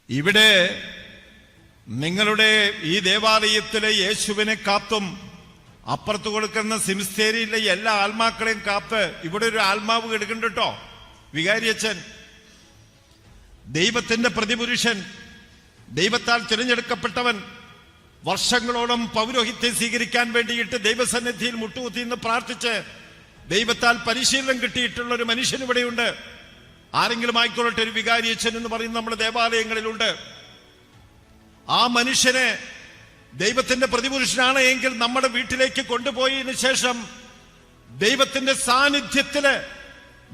ഇവിടെ നിങ്ങളുടെ ഈ ദേവാലയത്തിലെ യേശുവിനെ കാത്തും അപ്പുറത്ത് കൊടുക്കുന്ന സിംസ്തേരിയിലെ എല്ലാ ആത്മാക്കളെയും കാത്ത് ഇവിടെ ഒരു ആത്മാവ് കിടക്കുന്നുണ്ട് കേട്ടോ. വികാരിയച്ഛൻ, ദൈവത്തിന്റെ പ്രതിപുരുഷൻ, ദൈവത്താൽ തിരഞ്ഞെടുക്കപ്പെട്ടവൻ, വർഷങ്ങളോളം പൗരോഹിത്യം സ്വീകരിക്കാൻ വേണ്ടിയിട്ട് ദൈവസന്നിധിയിൽ മുട്ടുകുത്തി നിന്ന് പ്രാർത്ഥിച്ച് ദൈവത്താൽ പരിശീലനം കിട്ടിയിട്ടുള്ള ഒരു മനുഷ്യൻ ഇവിടെയുണ്ട്. ആരെങ്കിലും ആയിക്കൊള്ളട്ടെ, ഒരു വികാരിയച്ഛൻ എന്ന് പറയുന്ന നമ്മുടെ ദേവാലയങ്ങളിലുണ്ട്. ആ മനുഷ്യനെ ദൈവത്തിന്റെ പ്രതിപുരുഷനാണ് എങ്കിൽ നമ്മുടെ വീട്ടിലേക്ക് കൊണ്ടുപോയതിനു ശേഷം ദൈവത്തിന്റെ സാന്നിധ്യത്തില്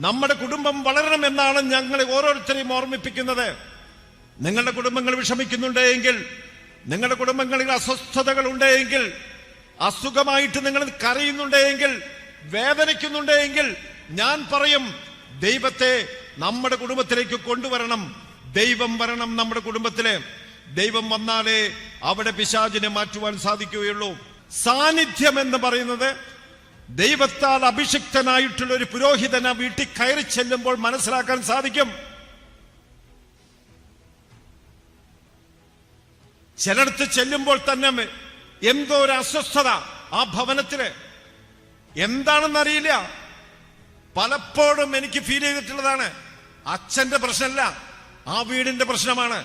നമ്മുടെ കുടുംബം വളരണമെന്നാണ് ഞങ്ങളെ ഓരോരുത്തരെയും ഓർമ്മിപ്പിക്കുന്നത്. നിങ്ങളുടെ കുടുംബങ്ങൾ വിഷമിക്കുന്നുണ്ട് എങ്കിൽ, നിങ്ങളുടെ കുടുംബങ്ങളിൽ അസ്വസ്ഥതകൾ ഉണ്ടെങ്കിൽ, അസുഖമായിട്ട് നിങ്ങൾ കരയുന്നുണ്ടെങ്കിൽ, വേദനിക്കുന്നുണ്ടെങ്കിൽ, ഞാൻ പറയും ദൈവത്തെ നമ്മുടെ കുടുംബത്തിലേക്ക് കൊണ്ടുവരണം. ദൈവം വരണം നമ്മുടെ കുടുംബത്തില്. ദൈവം വന്നാലേ അവിടെ പിശാചിനെ മാറ്റുവാൻ സാധിക്കുകയുള്ളൂ. സാന്നിധ്യം എന്ന് പറയുന്നത് ദൈവത്താൽ അഭിഷിക്തനായിട്ടുള്ള ഒരു പുരോഹിതൻ ആ വീട്ടിൽ കയറി ചെല്ലുമ്പോൾ മനസ്സിലാക്കാൻ സാധിക്കും. ചിലടത്ത് ചെല്ലുമ്പോൾ തന്നെ എന്തോ ഒരു അസ്വസ്ഥത ആ ഭവനത്തില്, എന്താണെന്നറിയില്ല. പലപ്പോഴും എനിക്ക് ഫീൽ ചെയ്തിട്ടുള്ളതാണ്. അച്ഛന്റെ പ്രശ്നമല്ല, ആ വീടിന്റെ പ്രശ്നമാണ്.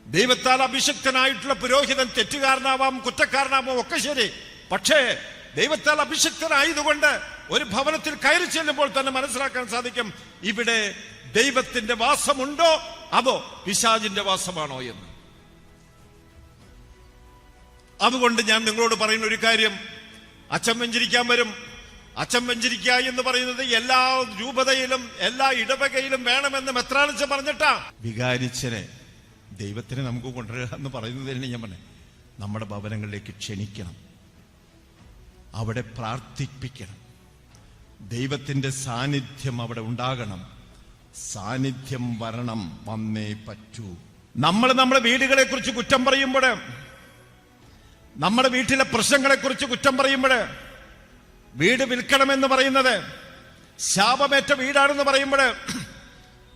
ദൈവത്താൽ അഭിഷിക്തനായിട്ടുള്ള പുരോഹിതൻ തെറ്റുകാരനാവാം, കുറ്റക്കാരനാവാം, ഒക്കെ ശരി. പക്ഷേ ദൈവത്താൽ അഭിഷിക്തനായതുകൊണ്ട് ഒരു ഭവനത്തിൽ കയറി ചെല്ലുമ്പോൾ തന്നെ മനസ്സിലാക്കാൻ സാധിക്കും ഇവിടെ ദൈവത്തിന്റെ വാസമുണ്ടോ അതോ പിശാചിന്റെ വാസമാണോ എന്ന്. അതുകൊണ്ട് ഞാൻ നിങ്ങളോട് പറയുന്ന ഒരു കാര്യം, അച്ഛൻ വെഞ്ചരിക്കാൻ വരും. അച്ഛൻ വെഞ്ചരിക്കുക എന്ന് പറയുന്നത് എല്ലാ രൂപതയിലും എല്ലാ ഇടവകയിലും വേണമെന്ന് മെത്രാനച്ഛൻ പറഞ്ഞിട്ടാ. വികാരിച്ചനെ ദൈവത്തിനെ നമുക്ക് കൊണ്ടുവരിക എന്ന് പറയുന്നത് തന്നെ ഞാൻ പറഞ്ഞേ, നമ്മുടെ ഭവനങ്ങളിലേക്ക് ക്ഷണിക്കണം, അവിടെ പ്രാർത്ഥിപ്പിക്കണം, ദൈവത്തിന്റെ സാന്നിധ്യം അവിടെ ഉണ്ടാകണം. സാന്നിധ്യം വരണം, വന്നേ പറ്റൂ. നമ്മൾ നമ്മുടെ വീടുകളെ കുറിച്ച് കുറ്റം പറയുമ്പോൾ, നമ്മുടെ വീട്ടിലെ പ്രശ്നങ്ങളെ കുറിച്ച് കുറ്റം പറയുമ്പോൾ, വീട് വിൽക്കണമെന്ന് പറയുന്നത് ശാപമേറ്റ വീടാണെന്ന് പറയുമ്പോൾ,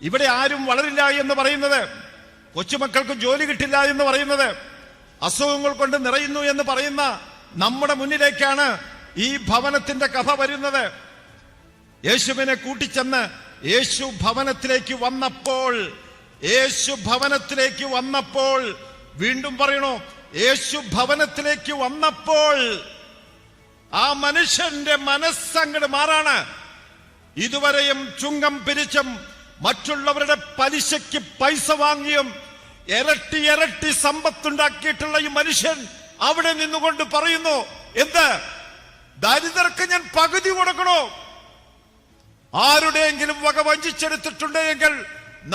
ഇവിടെ ആരും വളരില്ല എന്ന് പറയുന്നത്, കൊച്ചുമക്കൾക്ക് ജോലി കിട്ടില്ല എന്ന് പറയുന്നത്, അസുഖങ്ങൾ കൊണ്ട് നിറയുന്നു എന്ന് പറയുന്ന നമ്മുടെ മുന്നിലേക്കാണ് ഈ ഭവനത്തിന്റെ കഥ വരുന്നത്. യേശുവിനെ കൂട്ടിച്ചെന്ന് യേശു ഭവനത്തിലേക്ക് വന്നപ്പോൾ, വീണ്ടും പറയണോ, യേശു ഭവനത്തിലേക്ക് വന്നപ്പോൾ ആ മനുഷ്യന്റെ മനസ്സങ്ങട് മാറാണ്. ഇതുവരെയും ചുങ്കം പിരിച്ചും മറ്റുള്ളവരുടെ പലിശയ്ക്ക് പൈസ വാങ്ങിയും ഇരട്ടി സമ്പത്തുണ്ടാക്കിയിട്ടുള്ള ഈ മനുഷ്യൻ അവിടെ നിന്നുകൊണ്ട് പറയുന്നു, എന്ത്, ദരിദ്രർക്ക് ഞാൻ പകുതി കൊടുക്കണോ? ആരുടെയെങ്കിലും വക വഞ്ചിച്ചെടുത്തിട്ടുണ്ടെങ്കിൽ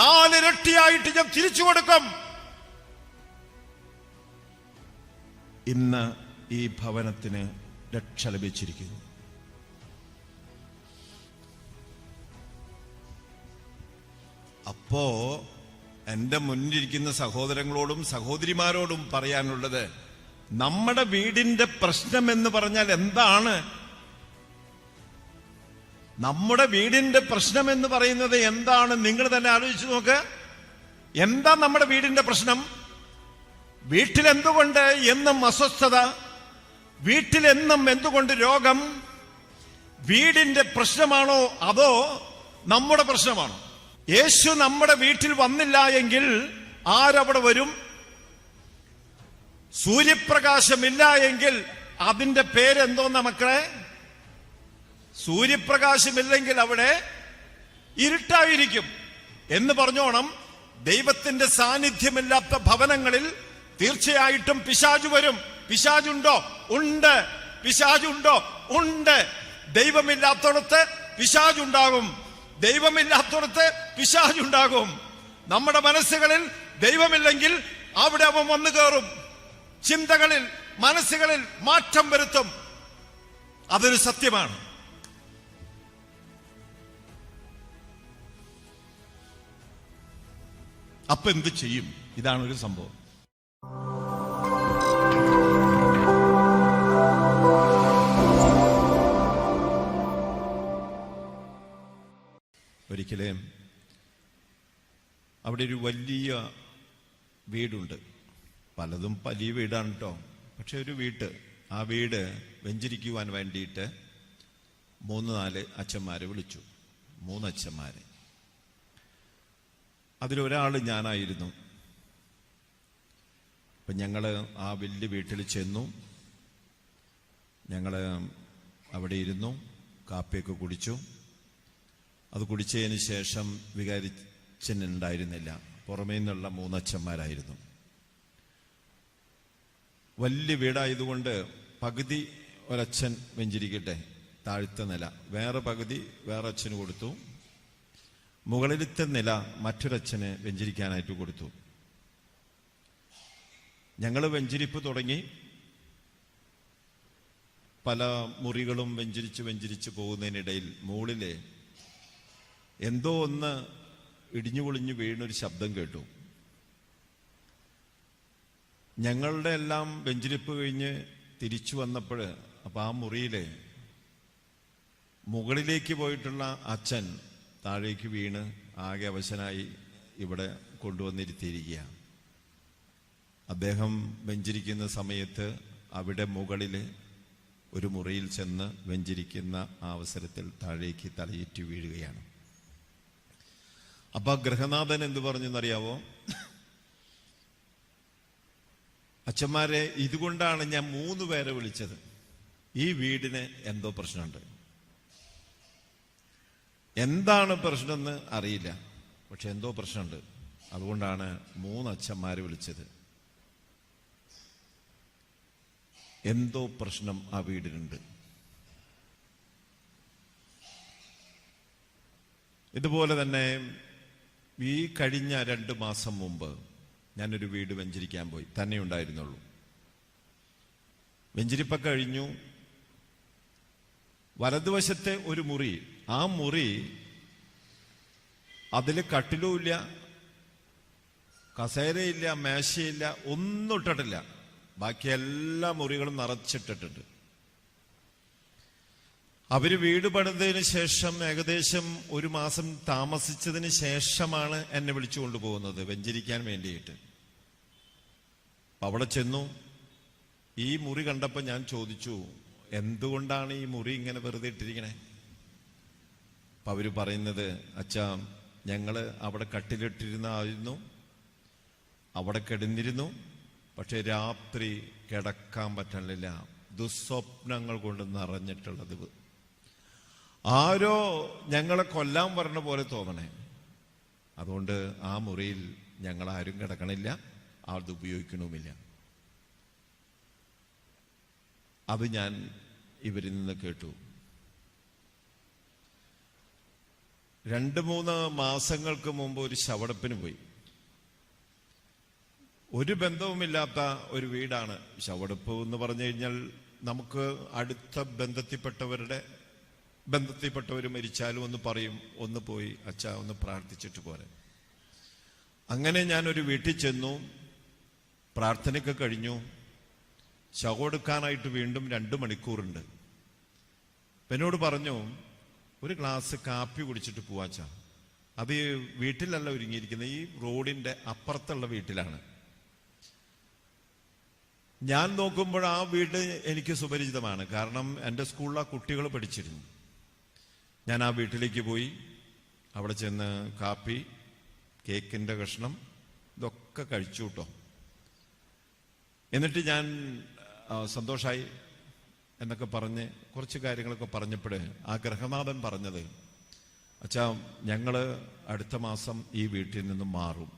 4 ഇരട്ടിയായിട്ട് ഞാൻ തിരിച്ചു കൊടുക്കും. ഇന്ന് ഈ ഭവനത്തിന് രക്ഷ ലഭിച്ചിരിക്കുന്നു. അപ്പോ എന്റെ മുന്നിലിരിക്കുന്ന സഹോദരങ്ങളോടും സഹോദരിമാരോടും പറയാനുള്ളത്, നമ്മുടെ വീടിന്റെ പ്രശ്നം എന്ന് പറഞ്ഞാൽ എന്താണ്? നമ്മുടെ വീടിന്റെ പ്രശ്നം എന്ന് പറയുന്നത് എന്താണ്? നിങ്ങൾ തന്നെ ആലോചിച്ച് നോക്ക്. എന്താ നമ്മുടെ വീടിന്റെ പ്രശ്നം? വീട്ടിലെന്തുകൊണ്ട് എന്നും അസ്വസ്ഥത? വീട്ടിലെന്നും എന്തുകൊണ്ട് രോഗം? വീടിന്റെ പ്രശ്നമാണോ അതോ നമ്മുടെ പ്രശ്നമാണോ? യേശു നമ്മുടെ വീട്ടിൽ വന്നില്ല എങ്കിൽ ആരവിടെ വരും? സൂര്യപ്രകാശമില്ല എങ്കിൽ അതിന്റെ പേരെന്തോന്ന മക്കളെ? സൂര്യപ്രകാശമില്ലെങ്കിൽ അവിടെ ഇരുട്ടായിരിക്കും എന്ന് പറഞ്ഞോണം. ദൈവത്തിന്റെ സാന്നിധ്യമില്ലാത്ത ഭവനങ്ങളിൽ തീർച്ചയായിട്ടും പിശാചു വരും. പിശാചുണ്ടോ? ഉണ്ട്. പിശാചുണ്ടോ? ഉണ്ട്. ദൈവമില്ലാത്തടത്ത് പിശാചുണ്ടാകും, ദൈവമില്ലാത്തടത്ത് പിശാചുണ്ടാകും. നമ്മുടെ മനസ്സുകളിൽ ദൈവമില്ലെങ്കിൽ അവിടെ അവൻ വന്നു കയറും. ചിന്തകളിൽ, മനസ്സുകളിൽ മാറ്റം വരുത്തും. അതൊരു സത്യമാണ്. അപ്പൊ എന്ത് ചെയ്യും? ഇതാണൊരു സംഭവം. ഒരിക്കലും അവിടെ ഒരു വലിയ വീടുണ്ട്. പലതും വലിയ വീടാണ് കേട്ടോ. പക്ഷെ ഒരു ആ വീട് വെഞ്ചരിക്കുവാൻ വേണ്ടിയിട്ട് 3-4 അച്ഛന്മാരെ വിളിച്ചു. 3 അച്ഛന്മാരെ. അതിലൊരാൾ ഞാനായിരുന്നു. അപ്പം ഞങ്ങൾ ആ വലിയ വീട്ടിൽ ചെന്നു. ഞങ്ങൾ അവിടെ ഇരുന്നു, കാപ്പിയൊക്കെ കുടിച്ചു. അത് കുടിച്ചതിന് ശേഷം വികാരിച്ചനുണ്ടായിരുന്നില്ല. പുറമേ നിന്നുള്ള 3 അച്ഛന്മാരായിരുന്നു. വലിയ വീടായതുകൊണ്ട് പകുതി ഒരച്ഛൻ വെഞ്ചരിക്കട്ടെ, താഴത്തെ നില വേറെ പകുതി വേറെ അച്ഛന് കൊടുത്തു. മുകളിലത്തെ നില മറ്റൊരച്ഛന് വെഞ്ചരിക്കാനായിട്ട് കൊടുത്തു. ഞങ്ങൾ വെഞ്ചരിപ്പ് തുടങ്ങി. പല മുറികളും വെഞ്ചരിച്ച് പോകുന്നതിനിടയിൽ മുകളിലെ എന്തോ ഒന്ന് ഇടിഞ്ഞു പൊളിഞ്ഞു വീണൊരു ശബ്ദം കേട്ടു. ഞങ്ങളുടെ എല്ലാം വെഞ്ചരിപ്പ് കഴിഞ്ഞ് തിരിച്ചു വന്നപ്പോൾ അപ്പം ആ മുറിയിലെ മുകളിലേക്ക് പോയിട്ടുള്ള അച്ഛൻ താഴേക്ക് വീണ് ആകെ അവശനായി ഇവിടെ കൊണ്ടുവന്നിരുത്തിയിരിക്കുക. അദ്ദേഹം വെഞ്ചരിക്കുന്ന സമയത്ത് അവിടെ മുകളിൽ ഒരു മുറിയിൽ ചെന്ന് വെഞ്ചരിക്കുന്ന ആ അവസരത്തിൽ താഴേക്ക് തലയേറ്റി വീഴുകയാണ്. അപ്പൊ ഗൃഹനാഥൻ എന്തു പറഞ്ഞെന്നറിയാവോ? അച്ഛന്മാരെ, ഇതുകൊണ്ടാണ് ഞാൻ 3 പേരെ വിളിച്ചത്. ഈ വീടിന് എന്തോ പ്രശ്നമുണ്ട്. എന്താണ് പ്രശ്നമെന്ന് അറിയില്ല, പക്ഷെ എന്തോ പ്രശ്നമുണ്ട്. അതുകൊണ്ടാണ് 3 അച്ഛന്മാരെ വിളിച്ചത്. എന്തോ പ്രശ്നം ആ വീടിനുണ്ട്. ഇതുപോലെ തന്നെ ഈ കഴിഞ്ഞ 2 മാസം മുമ്പ് ഞാനൊരു വീട് വെഞ്ചരിക്കാൻ പോയി. തന്നെ ഉണ്ടായിരുന്നുള്ളൂ. വെഞ്ചരിപ്പൊക്കെ കഴിഞ്ഞു. വലതുവശത്തെ ഒരു മുറി, ആ മുറി അതിൽ കട്ടിലുമില്ല, കസേരയില്ല, മേശയില്ല, ഒന്നും ഇട്ടിട്ടില്ല. ബാക്കി എല്ലാ മുറികളും നിറച്ചിട്ടിട്ടുണ്ട്. അവര് വീട് പണിതതിന് ശേഷം ഏകദേശം 1 മാസം താമസിച്ചതിന് ശേഷമാണ് എന്നെ വിളിച്ചു കൊണ്ടുപോകുന്നത് വെഞ്ചരിക്കാൻ വേണ്ടിയിട്ട്. അവിടെ ചെന്നു. ഈ മുറി കണ്ടപ്പോൾ ഞാൻ ചോദിച്ചു, എന്തുകൊണ്ടാണ് ഈ മുറി ഇങ്ങനെ വെറുതെ ഇട്ടിരിക്കണേ? അപ്പൊ അവര് പറയുന്നത്, അച്ഛാ, ഞങ്ങള് അവിടെ കട്ടിലിട്ടിരുന്നായിരുന്നു, അവിടെ കിടന്നിരുന്നു. പക്ഷെ രാത്രി കിടക്കാൻ പറ്റണില്ല. ദുസ്വപ്നങ്ങൾ കൊണ്ട് നിറഞ്ഞിട്ടുള്ളത്. ആരോ ഞങ്ങളെ കൊല്ലാൻ പറഞ്ഞ പോലെ തോന്നണേ. അതുകൊണ്ട് ആ മുറിയിൽ ഞങ്ങൾ ആരും കിടക്കണില്ല, അത് ഉപയോഗിക്കണമില്ല. അത് ഞാൻ ഇവരിൽ നിന്ന് കേട്ടു. 2-3 മാസങ്ങൾക്ക് മുമ്പ് ഒരു ശവടപ്പിന് പോയി. ഒരു ബന്ധവുമില്ലാത്ത ഒരു വീടാണ് ശവടപ്പ് എന്ന് പറഞ്ഞു കഴിഞ്ഞാൽ. നമുക്ക് അടുത്ത ബന്ധത്തിൽപ്പെട്ടവർ മരിച്ചാലും ഒന്ന് പറയും, ഒന്ന് പോയി അച്ഛാ ഒന്ന് പ്രാർത്ഥിച്ചിട്ട് പോരെ. അങ്ങനെ ഞാനൊരു വീട്ടിൽ ചെന്നു. പ്രാർത്ഥനയൊക്കെ കഴിഞ്ഞു. ശവമെടുക്കാനായിട്ട് വീണ്ടും 2 മണിക്കൂറുണ്ട്. എന്നോട് പറഞ്ഞു, ഒരു ഗ്ലാസ് കാപ്പി കുടിച്ചിട്ട് പോവാച്ചാ. അത് വീട്ടിലല്ല ഒരുങ്ങിയിരിക്കുന്നത്, ഈ റോഡിന്റെ അപ്പുറത്തുള്ള വീട്ടിലാണ്. ഞാൻ നോക്കുമ്പോൾ ആ വീട് എനിക്ക് സുപരിചിതമാണ്. കാരണം എൻ്റെ സ്കൂളിൽ ആ കുട്ടികൾ പഠിച്ചിരുന്നു. ഞാൻ ആ വീട്ടിലേക്ക് പോയി. അവിടെ ചെന്ന് കാപ്പി, കേക്കിൻ്റെ കഷ്ണം ഇതൊക്കെ കഴിച്ചു കേട്ടോ. എന്നിട്ട് ഞാൻ സന്തോഷമായി എന്നൊക്കെ പറഞ്ഞ് കുറച്ച് കാര്യങ്ങളൊക്കെ പറഞ്ഞപ്പോൾ ആ ഗൃഹനാഥൻ പറഞ്ഞത്, അച്ഛാ, ഞങ്ങൾ അടുത്ത മാസം ഈ വീട്ടിൽ നിന്നും മാറും.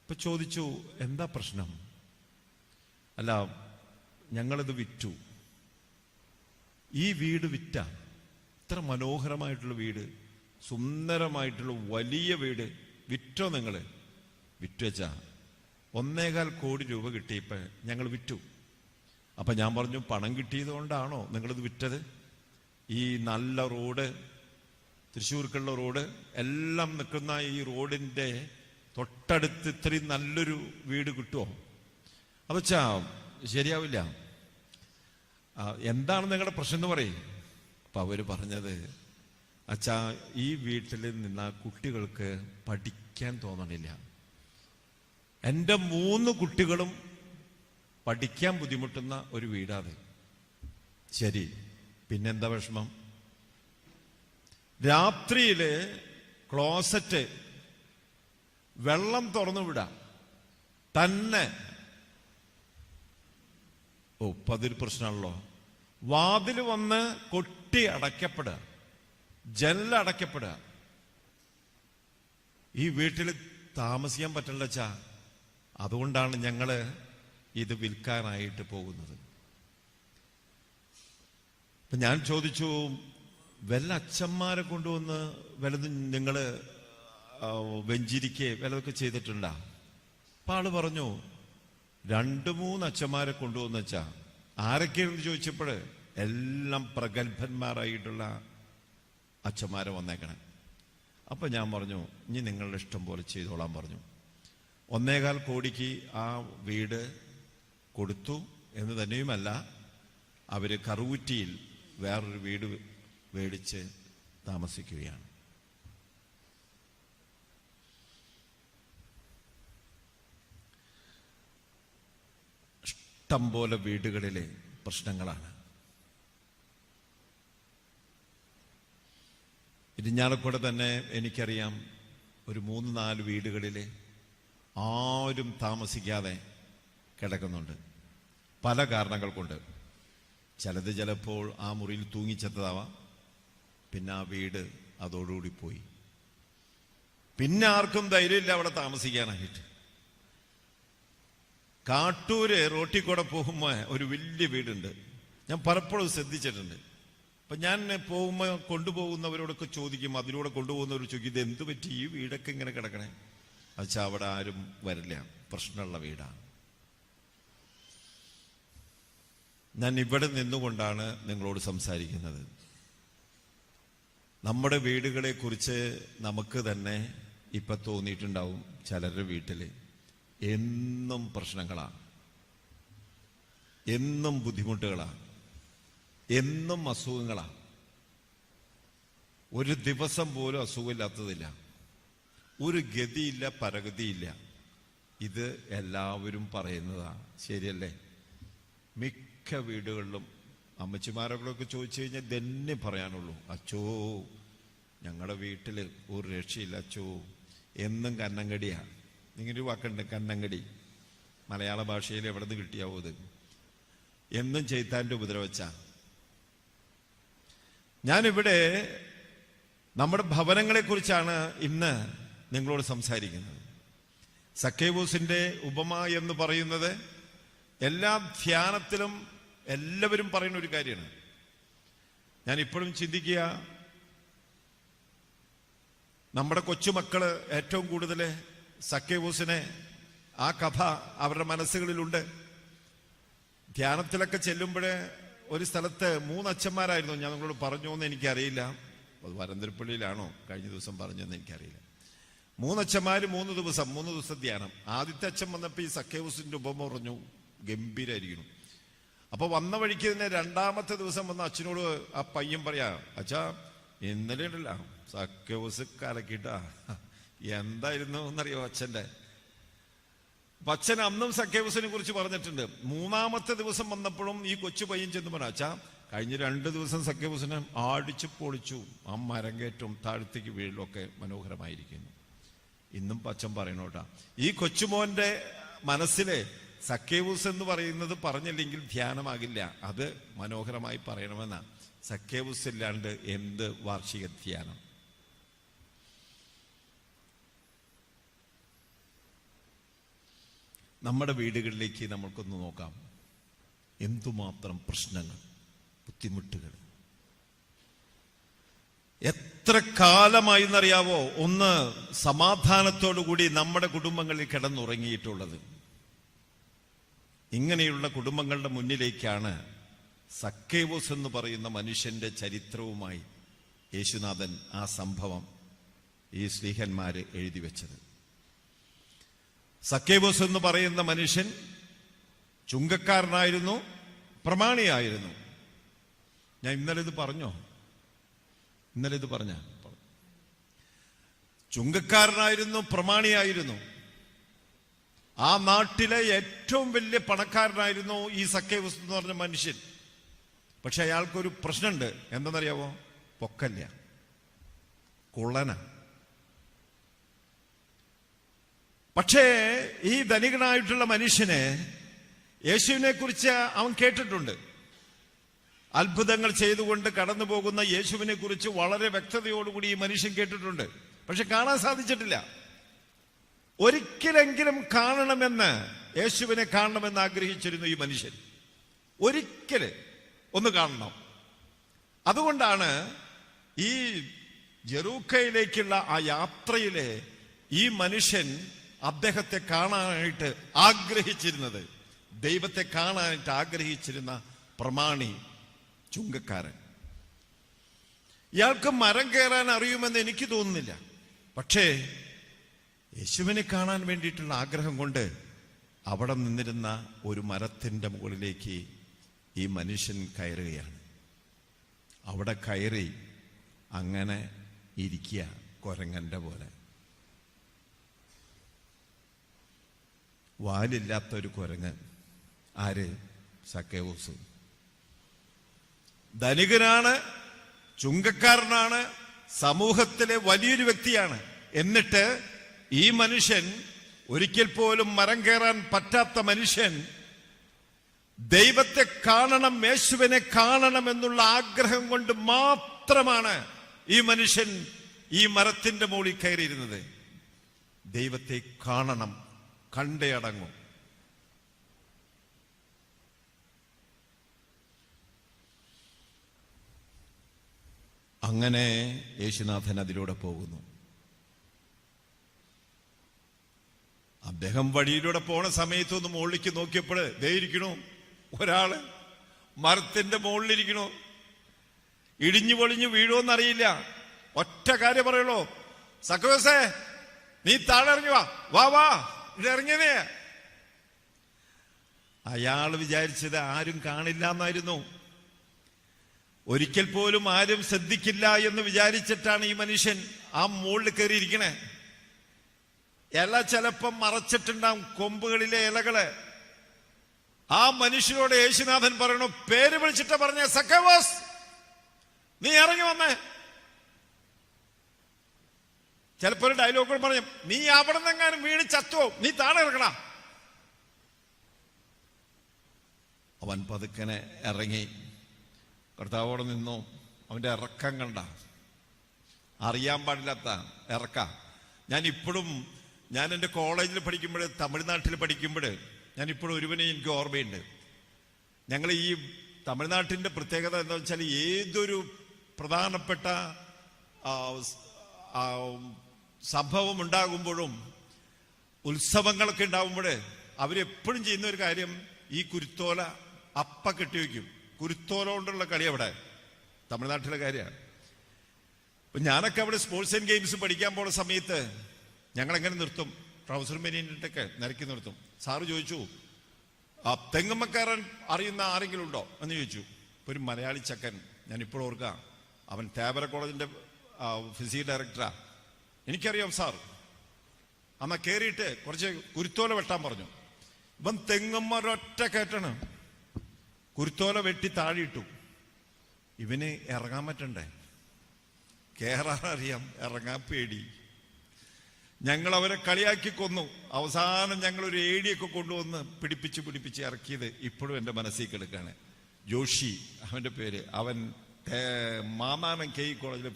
ഇപ്പൊ ചോദിച്ചു, എന്താ പ്രശ്നം? അല്ല, ഞങ്ങളിത് വിറ്റു. ഈ വീട് വിറ്റ? ഇത്ര മനോഹരമായിട്ടുള്ള വീട്, സുന്ദരമായിട്ടുള്ള വലിയ വീട് വിറ്റോ നിങ്ങള്? വിറ്റു വെച്ചാ 1.25 കോടി രൂപ കിട്ടിയപ്പോ ഞങ്ങൾ വിറ്റു. അപ്പൊ ഞാൻ പറഞ്ഞു, പണം കിട്ടിയത് കൊണ്ടാണോ നിങ്ങളിത് വിറ്റത്? ഈ നല്ല റോഡ്, തൃശ്ശൂർക്കുള്ള റോഡ് എല്ലാം നിൽക്കുന്ന ഈ റോഡിന്റെ തൊട്ടടുത്ത് ഇത്രയും നല്ലൊരു വീട് കിട്ടുമോ? അതച്ചാ ശരിയാവില്ല. എന്താണ് നിങ്ങളുടെ പ്രശ്നം എന്ന് പറയും. അപ്പൊ അവര് പറഞ്ഞത്, അച്ഛാ, ഈ വീട്ടിൽ നിന്ന കുട്ടികൾക്ക് പഠിക്കാൻ തോന്നണില്ല. എൻ്റെ 3 കുട്ടികളും പഠിക്കാൻ ബുദ്ധിമുട്ടുന്ന ഒരു വീടാത്. ശരി, പിന്നെന്താ വിഷമം? രാത്രിയില് ക്ലോസറ്റ് വെള്ളം തുറന്നു വിടാം തന്നെ. ഇപ്പൊ അതൊരു പ്രശ്നമാണല്ലോ. വാതിൽ വന്ന് കൊട്ടി അടയ്ക്കപ്പെടുക, ജനലടയ്ക്കപ്പെടുക. ഈ വീട്ടിൽ താമസിക്കാൻ പറ്റില്ല ചാ. അതുകൊണ്ടാണ് ഞങ്ങള് ഇത് വിൽക്കാനായിട്ട് പോകുന്നത്. ഇപ്പൊ ഞാൻ ചോദിച്ചു, വല്ല അച്ഛന്മാരെ കൊണ്ടുവന്ന് വല്ലതും നിങ്ങള് വെഞ്ചിരിക്കെ വല്ലതൊക്കെ ചെയ്തിട്ടുണ്ടാ? അപ്പൊ ആള് പറഞ്ഞു 2-3 അച്ഛന്മാരെ കൊണ്ടുവന്ന് വെച്ചാ. ആരൊക്കെയാണെന്ന് ചോദിച്ചപ്പോൾ എല്ലാം പ്രഗത്ഭന്മാരായിട്ടുള്ള അച്ഛന്മാരെ വന്നേക്കണേ. അപ്പൊ ഞാൻ പറഞ്ഞു, ഇനി നിങ്ങളുടെ ഇഷ്ടം പോലെ ചെയ്തോളാൻ പറഞ്ഞു. 1.25 കോടിക്ക് ആ വീട് കൊടുത്തു എന്ന് തന്നെയുമല്ല, അവര് കറുകുറ്റിയിൽ വേറൊരു വീട് മേടിച്ച് താമസിക്കുകയാണ്. ഇഷ്ടം പോലെ വീടുകളിലെ പ്രശ്നങ്ങളാണ്. ഇരിഞ്ഞാലക്കുട തന്നെ എനിക്കറിയാം, ഒരു 3-4 വീടുകളിൽ ആരും താമസിക്കാതെ കിടക്കുന്നുണ്ട്. പല കാരണങ്ങൾ കൊണ്ട്. ചിലത് ചിലപ്പോൾ ആ മുറിയിൽ തൂങ്ങിച്ചെത്തതാവാം. പിന്നെ ആ വീട് അതോടുകൂടി പോയി. പിന്നെ ആർക്കും ധൈര്യമില്ല അവിടെ താമസിക്കാനായിട്ട്. കാട്ടൂര് റോട്ടിൽ കൂടെ പോകുമ്പോ ഒരു വലിയ വീടുണ്ട്. ഞാൻ പലപ്പോഴും ശ്രദ്ധിച്ചിട്ടുണ്ട്. അപ്പൊ ഞാൻ പോകുമ്പോ കൊണ്ടുപോകുന്നവരോടൊക്കെ ചോദിക്കും, അതിലൂടെ കൊണ്ടുപോകുന്നവർ ചോദിക്കും, ഇത് എന്ത് പറ്റി ഈ വീടൊക്കെ ഇങ്ങനെ കിടക്കണേ? അച്ഛാ, അവിടെ ആരും വരില്ല, പ്രശ്നമുള്ള വീടാണ്. ഞാൻ ഇവിടെ നിന്നുകൊണ്ടാണ് നിങ്ങളോട് സംസാരിക്കുന്നത്. നമ്മുടെ വീടുകളെ കുറിച്ച് നമുക്ക് തന്നെ ഇപ്പൊ തോന്നിയിട്ടുണ്ടാവും, ചിലരുടെ വീട്ടില് എന്നും പ്രശ്നങ്ങളാണ്, എന്നും ബുദ്ധിമുട്ടുകളാണ്, എന്നും അസുഖങ്ങളാണ്. ഒരു ദിവസം പോലും അസുഖമില്ലാത്തതില്ല, ഒരു ഗതിയില്ല, പരഗതിയില്ല. ഇത് എല്ലാവരും പറയുന്നതാണ്, ശരിയല്ലേ? മിക്ക വീടുകളിലും അമ്മച്ചിമാരൊക്കെ ചോദിച്ചു കഴിഞ്ഞാൽ തന്നെ പറയാനുള്ളൂ, അച്ചോ ഞങ്ങളുടെ വീട്ടിൽ ഒരു രക്ഷയില്ല അച്ചോ, എന്നും കന്നങ്കടിയാ. ഇങ്ങനൊരു വാക്കുണ്ട്, കന്നങ്കടി. മലയാള ഭാഷയിൽ എവിടെ നിന്ന് കിട്ടിയാവോ ഇത്? എന്നും ചെയ്ത്താൻ്റെ ഉപദ്രവച്ച. ഞാനിവിടെ നമ്മുടെ ഭവനങ്ങളെ കുറിച്ചാണ് ഇന്ന് നിങ്ങളോട് സംസാരിക്കുന്നത്. സക്കേവൂസിന്റെ ഉപമ എന്ന് പറയുന്നത് എല്ലാ ധ്യാനത്തിലും എല്ലാവരും പറയുന്ന ഒരു കാര്യമാണ്. ഞാൻ ഇപ്പോഴും ചിന്തിക്കുക, നമ്മുടെ കൊച്ചുമക്കള് ഏറ്റവും കൂടുതൽ സക്കേവൂസിനെ, ആ കഥ അവരുടെ മനസ്സുകളിലുണ്ട്. ധ്യാനത്തിലൊക്കെ ചെല്ലുമ്പോഴേ ഒരു സ്ഥലത്ത് 3 അച്ഛന്മാരായിരുന്നു. ഞാൻ നിങ്ങളോട് പറഞ്ഞു എന്ന് എനിക്കറിയില്ല, അത് വരന്തരപ്പള്ളിയിലാണോ കഴിഞ്ഞ ദിവസം പറഞ്ഞെന്ന് എനിക്കറിയില്ല. 3 അച്ഛന്മാര് 3 ദിവസം ധ്യാനം. ആദ്യത്തെ അച്ഛൻ വന്നപ്പോ ഈ സക്കേവൂസിന്റെ ഉപമ പറഞ്ഞു, ഗംഭീരായിരിക്കുന്നു. അപ്പൊ വന്ന വഴിക്ക് തന്നെ 2ാമത്തെ ദിവസം വന്ന അച്ഛനോട് ആ പയ്യൻ പറയാ, അച്ഛാ ഇന്നലെ ഉണ്ടല്ല സക്കേവൂസ് കലക്കിട്ടാ. എന്തായിരുന്നു എന്നറിയോ അച്ഛന്റെ? അപ്പൊ അച്ഛൻ അന്നും സക്കേവൂസിനെ കുറിച്ച് പറഞ്ഞിട്ടുണ്ട്. 3ാമത്തെ ദിവസം വന്നപ്പോഴും ഈ കൊച്ചു പയ്യൻ ചെന്ന് പറഞ്ഞു, അച്ഛാ കഴിഞ്ഞ 2 ദിവസം സക്കേവൂസിനെ ആടിച്ചു പൊളിച്ചു, ആ മരം കയറ്റും താഴത്തേക്ക് വീഴലൊക്കെ മനോഹരമായിരിക്കുന്നു. ഇന്നും അച്ഛൻ പറയണോട്ടാ, ഈ കൊച്ചുമോന്റെ മനസ്സിലെ സക്കേവൂസ് എന്ന് പറയുന്നത് പറഞ്ഞില്ലെങ്കിൽ ധ്യാനമാകില്ല, അത് മനോഹരമായി പറയണമെന്നാ. സക്കേവൂസ് ഇല്ലാണ്ട് എന്ത് വാർഷിക ധ്യാനം? നമ്മുടെ വീടുകളിലേക്ക് നമ്മൾക്കൊന്ന് നോക്കാം. എന്തുമാത്രം പ്രശ്നങ്ങൾ, ബുദ്ധിമുട്ടുകൾ. എത്ര കാലമായി എന്നറിയാവോ ഒന്ന് സമാധാനത്തോടുകൂടി നമ്മുടെ കുടുംബങ്ങളിൽ കിടന്നുറങ്ങിയിട്ടുള്ളത്? ഇങ്ങനെയുള്ള കുടുംബങ്ങളുടെ മുന്നിലേക്കാണ് സക്കേവൂസ് എന്ന് പറയുന്ന മനുഷ്യന്റെ ചരിത്രവുമായി യേശുനാഥൻ ആ സംഭവം ഈ സ്ലീഹന്മാര് എഴുതി വെച്ചത്. സക്കേവൂസ് എന്ന് പറയുന്ന മനുഷ്യൻ ചുങ്കക്കാരനായിരുന്നു, പ്രമാണിയായിരുന്നു. ഞാൻ ഇന്നലെ ഇത് പറഞ്ഞോ? ഇന്നലെ ഇത് പറഞ്ഞ ചുങ്കക്കാരനായിരുന്നു, പ്രമാണിയായിരുന്നു. ആ നാട്ടിലെ ഏറ്റവും വലിയ പണക്കാരനായിരുന്നു ഈ സക്കേവൂസ് എന്ന് പറഞ്ഞ മനുഷ്യൻ. പക്ഷെ അയാൾക്കൊരു പ്രശ്നമുണ്ട്. എന്തെന്നറിയാവോ? പൊക്കല്ല, കുള്ളന. പക്ഷേ ഈ ധനികനായിട്ടുള്ള മനുഷ്യന് യേശുവിനെ കുറിച്ച് അവൻ കേട്ടിട്ടുണ്ട്. അത്ഭുതങ്ങൾ ചെയ്തുകൊണ്ട് കടന്നു പോകുന്ന യേശുവിനെ കുറിച്ച് വളരെ വ്യക്തതയോടുകൂടി ഈ മനുഷ്യൻ കേട്ടിട്ടുണ്ട്. പക്ഷെ കാണാൻ സാധിച്ചിട്ടില്ല. ഒരിക്കലെങ്കിലും കാണണമെന്ന്, യേശുവിനെ കാണണമെന്ന് ആഗ്രഹിച്ചിരുന്നു ഈ മനുഷ്യൻ. ഒരിക്കല് ഒന്ന് കാണണം. അതുകൊണ്ടാണ് ഈ ജെറൂക്കയിലേക്കുള്ള ആ യാത്രയിലെ ഈ മനുഷ്യൻ അദ്ദേഹത്തെ കാണാനായിട്ട് ആഗ്രഹിച്ചിരുന്നത്, ദൈവത്തെ കാണാനായിട്ട് ആഗ്രഹിച്ചിരുന്ന പ്രമാണി ചുങ്കക്കാരൻ. ഇയാൾക്ക് മരം കയറാൻ അറിയുമെന്ന് എനിക്ക് തോന്നുന്നില്ല. പക്ഷേ യേശുവിനെ കാണാൻ വേണ്ടിയിട്ടുള്ള ആഗ്രഹം കൊണ്ട് അവിടെ നിന്നിരുന്ന ഒരു മരത്തിന്റെ മുകളിലേക്ക് ഈ മനുഷ്യൻ കയറുകയാണ്. അവിടെ കയറി അങ്ങനെ ഇരിക്കുക, കുരങ്ങന്റെ പോലെ. വാലില്ലാത്തൊരു കുരങ്ങ്. ആര്? സക്കേവൂസ്. ധനികനാണ്, ചുങ്കക്കാരനാണ്, സമൂഹത്തിലെ വലിയൊരു വ്യക്തിയാണ്. എന്നിട്ട് ഈ മനുഷ്യൻ, ഒരിക്കൽ പോലും മരം കയറാൻ പറ്റാത്ത മനുഷ്യൻ, ദൈവത്തെ കാണണം, യേശുവിനെ കാണണം എന്നുള്ള ആഗ്രഹം കൊണ്ട് മാത്രമാണ് ഈ മനുഷ്യൻ ഈ മരത്തിന്റെ മുകളിൽ കയറിയിരുന്നത്. ദൈവത്തെ കാണണം, കണ്ടേ അടങ്ങും. അങ്ങനെ യേശുനാഥൻ അതിലൂടെ പോകുന്നു. അദ്ദേഹം വഴിയിലൂടെ പോണ സമയത്തൊന്ന് മുകളിലേക്ക് നോക്കിയപ്പോൾ ദേ ഇരിക്കണു ഒരാള്, മരത്തിന്റെ മുകളിലിരിക്കണു. ഇടിഞ്ഞു പൊളിഞ്ഞു വീഴുമെന്നറിയില്ല. ഒറ്റ കാര്യം പറയുള്ളൂ, സക്കേവൂസേ നീ താഴെ ഇറങ്ങി വാ, വാ വാ, ഇവിടെ ഇറങ്ങിയതേ. അയാൾ വിചാരിച്ചത് ആരും കാണില്ല എന്നായിരുന്നു. ഒരിക്കൽ പോലും ആരും ശ്രദ്ധിക്കില്ല എന്ന് വിചാരിച്ചിട്ടാണ് ഈ മനുഷ്യൻ ആ മുകളിൽ കയറിയിരിക്കണേ. ഇല ചിലപ്പം മറച്ചിട്ടുണ്ടാവും, കൊമ്പുകളിലെ ഇലകള്. ആ മനുഷ്യനോട് യേശുനാഥൻ പറയണു, പേര് വിളിച്ചിട്ട് പറഞ്ഞ, സക്കേവൂസ് നീ ഇറങ്ങി വന്നേ. ചിലപ്പോ ഒരു ഡയലോഗ് പറഞ്ഞു, നീ അവിടെ നിന്നെങ്ങാനും വീണ് ചത്തുവോ, നീ താഴെ ഇറങ്ങണ. അവൻ പതുക്കനെ ഇറങ്ങി കർത്താവോടെ നിന്നു. അവന്റെ ഇറക്കം കണ്ട, അറിയാൻ പാടില്ലാത്ത ഇറക്ക. ഞാൻ എൻ്റെ കോളേജിൽ പഠിക്കുമ്പോൾ, തമിഴ്നാട്ടിൽ പഠിക്കുമ്പോൾ, ഞാനിപ്പോഴും ഒരുവനെ എനിക്ക് ഓർമ്മയുണ്ട്. ഞങ്ങൾ ഈ തമിഴ്നാട്ടിൻ്റെ പ്രത്യേകത എന്താ വെച്ചാൽ, ഏതൊരു പ്രധാനപ്പെട്ട സംഭവം ഉണ്ടാകുമ്പോഴും ഉത്സവങ്ങളൊക്കെ ഉണ്ടാകുമ്പോൾ അവരെപ്പോഴും ചെയ്യുന്ന ഒരു കാര്യം, ഈ കുരുത്തോല അപ്പ കെട്ടിവെക്കും. കുരുത്തോല കൊണ്ടുള്ള കളി അവിടെ തമിഴ്നാട്ടിലെ കാര്യമാണ്. അപ്പൊ ഞാനൊക്കെ അവിടെ സ്പോർട്സ് ആൻഡ് ഗെയിംസ് പഠിക്കാൻ പോണ സമയത്ത് ഞങ്ങളെങ്ങനെ നിർത്തും, ട്രൗസർ മെനീനിട്ടൊക്കെ നിരക്കി നിർത്തും. സാറ് ചോദിച്ചു, തെങ്ങമ്മക്കാരൻ അറിയുന്ന ആരെങ്കിലും ഉണ്ടോ എന്ന് ചോദിച്ചു. ഇപ്പൊ ഒരു മലയാളി ചക്കൻ, ഞാൻ ഇപ്പോഴും ഓർക്കാം, അവൻ തേവര കോളേജിന്റെ ഫിസിക്സ് ഡയറക്ടറാ. എനിക്കറിയാം സാർ. അമ്മ കയറിയിട്ട് കുറച്ച് കുരുത്തോല വെട്ടാൻ പറഞ്ഞു. ഇവൻ തെങ്ങമ്മരൊറ്റ കയറ്റാണ്, കുരുത്തോല വെട്ടി താഴെയിട്ടു. ഇവന് ഇറങ്ങാൻ പറ്റണ്ടേ, കേറാൻ അറിയാം, ഇറങ്ങാൻ പേടി. ഞങ്ങൾ അവരെ കളിയാക്കി കൊന്നു. അവസാനം ഞങ്ങൾ ഒരു ഏടിയൊക്കെ കൊണ്ടുവന്ന് പിടിപ്പിച്ച് ഇറക്കിയത് ഇപ്പോഴും എൻ്റെ മനസ്സിൽ കിടക്കാണ്. ജോഷി അവൻ്റെ പേര്. അവൻ മാമാനം കെ കോളേജിലെ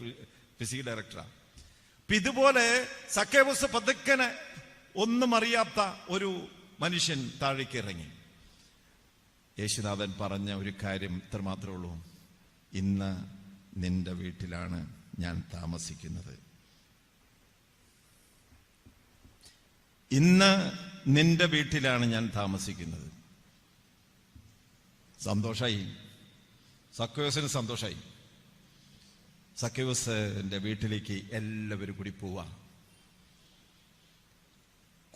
ഫിസിക്സ് ഡയറക്ടറാണ്. അപ്പൊ ഇതുപോലെ സക്കേവൂസ് പതുക്കനെ ഒന്നും അറിയാത്ത ഒരു മനുഷ്യൻ താഴേക്ക് ഇറങ്ങി. യേശുനാഥൻ പറഞ്ഞ ഒരു കാര്യം ഇത്ര മാത്രമേ ഉള്ളൂ, ഇന്ന് നിന്റെ വീട്ടിലാണ് ഞാൻ താമസിക്കുന്നത്. ഇന്ന് നിന്റെ വീട്ടിലാണ് ഞാൻ താമസിക്കുന്നത്. സന്തോഷായി, സക്കേവൂസിന് സന്തോഷായി. സക്കേവൂസിന്റെ വീട്ടിലേക്ക് എല്ലാവരും കൂടി പോവാ.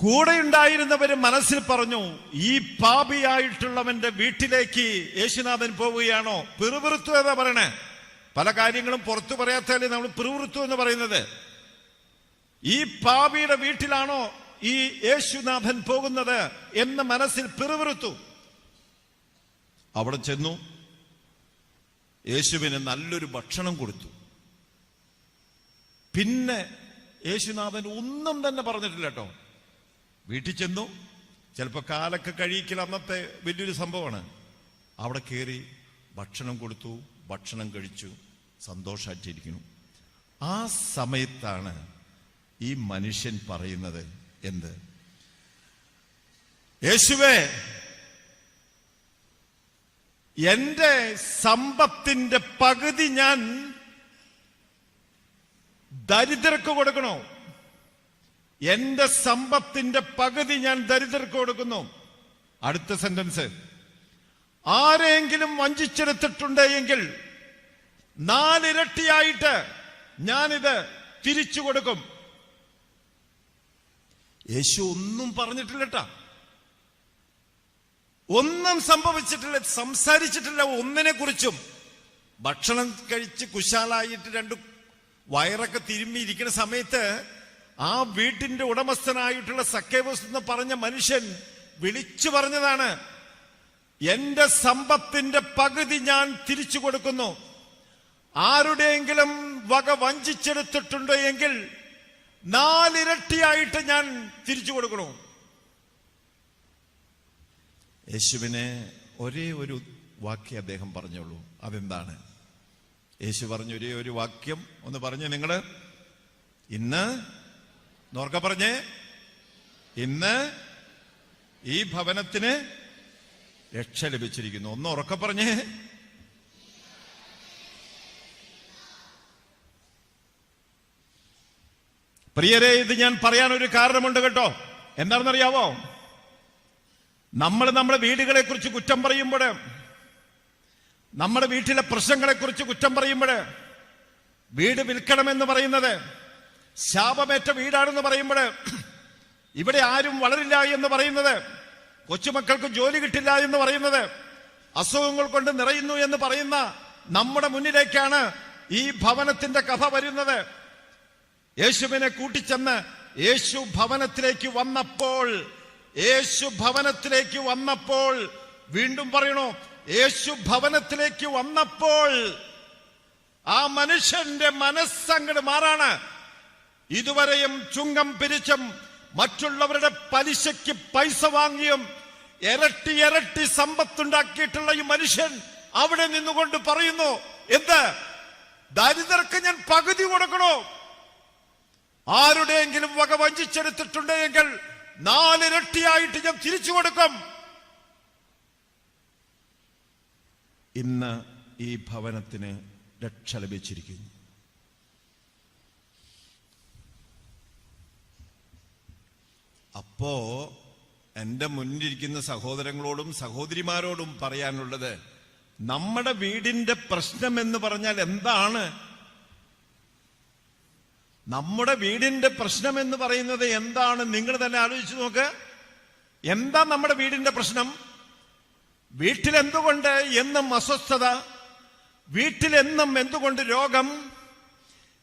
കൂടെയുണ്ടായിരുന്നവര് മനസ്സിൽ പറഞ്ഞു, ഈ പാപിയായിട്ടുള്ളവന്റെ വീട്ടിലേക്ക് യേശുനാഥൻ പോവുകയാണോ? പിറുപിറുത്തു എന്നാ പറയണേ. പല കാര്യങ്ങളും പുറത്തു പറയാത്തല്ലേ നമ്മൾ പിറുപിറുത്തു എന്ന് പറയുന്നത്. ഈ പാപിയുടെ വീട്ടിലാണോ ഈ യേശുനാഥൻ പോകുന്നത് എന്ന് മനസ്സിൽ പിറുപിറുത്തു. അവിടെ ചെന്നു യേശുവിന് നല്ലൊരു ഭക്ഷണം കൊടുത്തു. പിന്നെ യേശുനാഥൻ ഒന്നും തന്നെ പറഞ്ഞിട്ടില്ല കേട്ടോ. വീട്ടിൽ ചെന്നു, ചിലപ്പോൾ കാലൊക്കെ കഴിക്കൽ അന്നത്തെ വലിയൊരു സംഭവമാണ്. അവിടെ കയറി ഭക്ഷണം കൊടുത്തു, ഭക്ഷണം കഴിച്ചു, സന്തോഷമായിട്ടിരിക്കുന്നു. ആ സമയത്താണ് ഈ മനുഷ്യൻ പറയുന്നത് എന്ത്? യേശുവേ, എന്റെ സമ്പത്തിന്റെ പകുതി ഞാൻ ദരിദ്രർക്ക് കൊടുക്കണോ? എന്റെ സമ്പത്തിന്റെ പകുതി ഞാൻ ദരിദ്രർക്ക് കൊടുക്കുന്നു. അടുത്ത സെന്റൻസ്, ആരെങ്കിലും വഞ്ചിച്ചെടുത്തിട്ടുണ്ടെങ്കിൽ 4 ഇരട്ടിയായിട്ട് ഞാനിത് തിരിച്ചു കൊടുക്കും. യേശു ഒന്നും പറഞ്ഞിട്ടില്ലട്ടാ, ഒന്നും സംഭവിച്ചിട്ടില്ല, സംസാരിച്ചിട്ടില്ല ഒന്നിനെ കുറിച്ചും. ഭക്ഷണം കഴിച്ച് കുശാലായിട്ട് 2 വയറൊക്കെ തിരുമ്മിയിരിക്കുന്ന സമയത്ത് ആ വീട്ടിന്റെ ഉടമസ്ഥനായിട്ടുള്ള സക്കേവൂസ് എന്ന് പറഞ്ഞ മനുഷ്യൻ വിളിച്ചു പറഞ്ഞതാണ്, എന്റെ സമ്പത്തിന്റെ പകുതി ഞാൻ തിരിച്ചു കൊടുക്കുന്നു. ആരുടെയെങ്കിലും വക വഞ്ചിച്ചെടുത്തിട്ടുണ്ടോ എങ്കിൽ 4 ഇരട്ടിയായിട്ട് ഞാൻ തിരിച്ചു കൊടുക്കണു. യേശുവിനെ ഒരേ ഒരു വാക്യം അദ്ദേഹം പറഞ്ഞോളൂ. അതെന്താണ്? യേശു പറഞ്ഞ ഒരേ ഒരു വാക്യം ഒന്ന് പറഞ്ഞേ നിങ്ങള്. ഇന്ന് നോർക്ക പറഞ്ഞേ, ഇന്ന് ഈ ഭവനത്തിന് രക്ഷ ലഭിച്ചിരിക്കുന്നു. ഒന്ന് ഉറക്കെ പറഞ്ഞേ. പ്രിയരെ, ഇത് ഞാൻ പറയാൻ ഒരു കാരണമുണ്ട് കേട്ടോ. എന്താണെന്നറിയാവോ? നമ്മൾ നമ്മുടെ വീടുകളെ കുറിച്ച് കുറ്റം പറയുമ്പോൾ, നമ്മുടെ വീട്ടിലെ പ്രശ്നങ്ങളെ കുറിച്ച് കുറ്റം പറയുമ്പോൾ, വീട് വിൽക്കണമെന്ന് പറയുന്നത്, ശാപമേറ്റ വീടാണെന്ന് പറയുമ്പോൾ, ഇവിടെ ആരും വളരില്ല എന്ന് പറയുന്നത്, കൊച്ചുമക്കൾക്ക് ജോലി കിട്ടില്ല എന്ന് പറയുന്നത്, അസുഖങ്ങൾ കൊണ്ട് നിറയുന്നു എന്ന് പറയുന്ന നമ്മുടെ മുന്നിലേക്കാണ് ഈ ഭവനത്തിന്റെ കഥ വരുന്നത്. യേശുവിനെ കൂട്ടിച്ചെന്ന് യേശു ഭവനത്തിലേക്ക് വന്നപ്പോൾ, വീണ്ടും പറയണോ, യേശു ഭവനത്തിലേക്ക് വന്നപ്പോൾ ആ മനുഷ്യന്റെ മനസ്സങ്ങട് മാറാണ്. ഇതുവരെയും ചുങ്കം പിരിച്ചും മറ്റുള്ളവരുടെ പലിശയ്ക്ക് പൈസ വാങ്ങിയും ഇരട്ടി സമ്പത്തുണ്ടാക്കിയിട്ടുള്ള ഈ മനുഷ്യൻ അവിടെ നിന്നുകൊണ്ട് പറയുന്നു, എന്ത്? ദരിദ്രർക്ക് ഞാൻ പകുതി കൊടുക്കണോ? ആരുടെയെങ്കിലും വക വഞ്ചിച്ചെടുത്തിട്ടുണ്ടെങ്കിൽ 4 ഇരട്ടിയായിട്ട് ഞാൻ തിരിച്ചു കൊടുക്കും. ഇന്ന് ഈ ഭവനത്തിന് രക്ഷ ലഭിച്ചിരിക്കുന്നു. അപ്പോ എന്റെ മുന്നിലിരിക്കുന്ന സഹോദരങ്ങളോടും സഹോദരിമാരോടും പറയാനുള്ളത്, നമ്മുടെ വീടിന്റെ പ്രശ്നം എന്ന് പറഞ്ഞാൽ എന്താണ്? നമ്മുടെ വീടിന്റെ പ്രശ്നം എന്ന് പറയുന്നത് എന്താണ്? നിങ്ങൾ തന്നെ ആലോചിച്ച് നോക്ക്. എന്താ നമ്മുടെ വീടിന്റെ പ്രശ്നം? വീട്ടിലെന്തുകൊണ്ട് എന്നും അസ്വസ്ഥത? വീട്ടിലെന്നും എന്തുകൊണ്ട് രോഗം?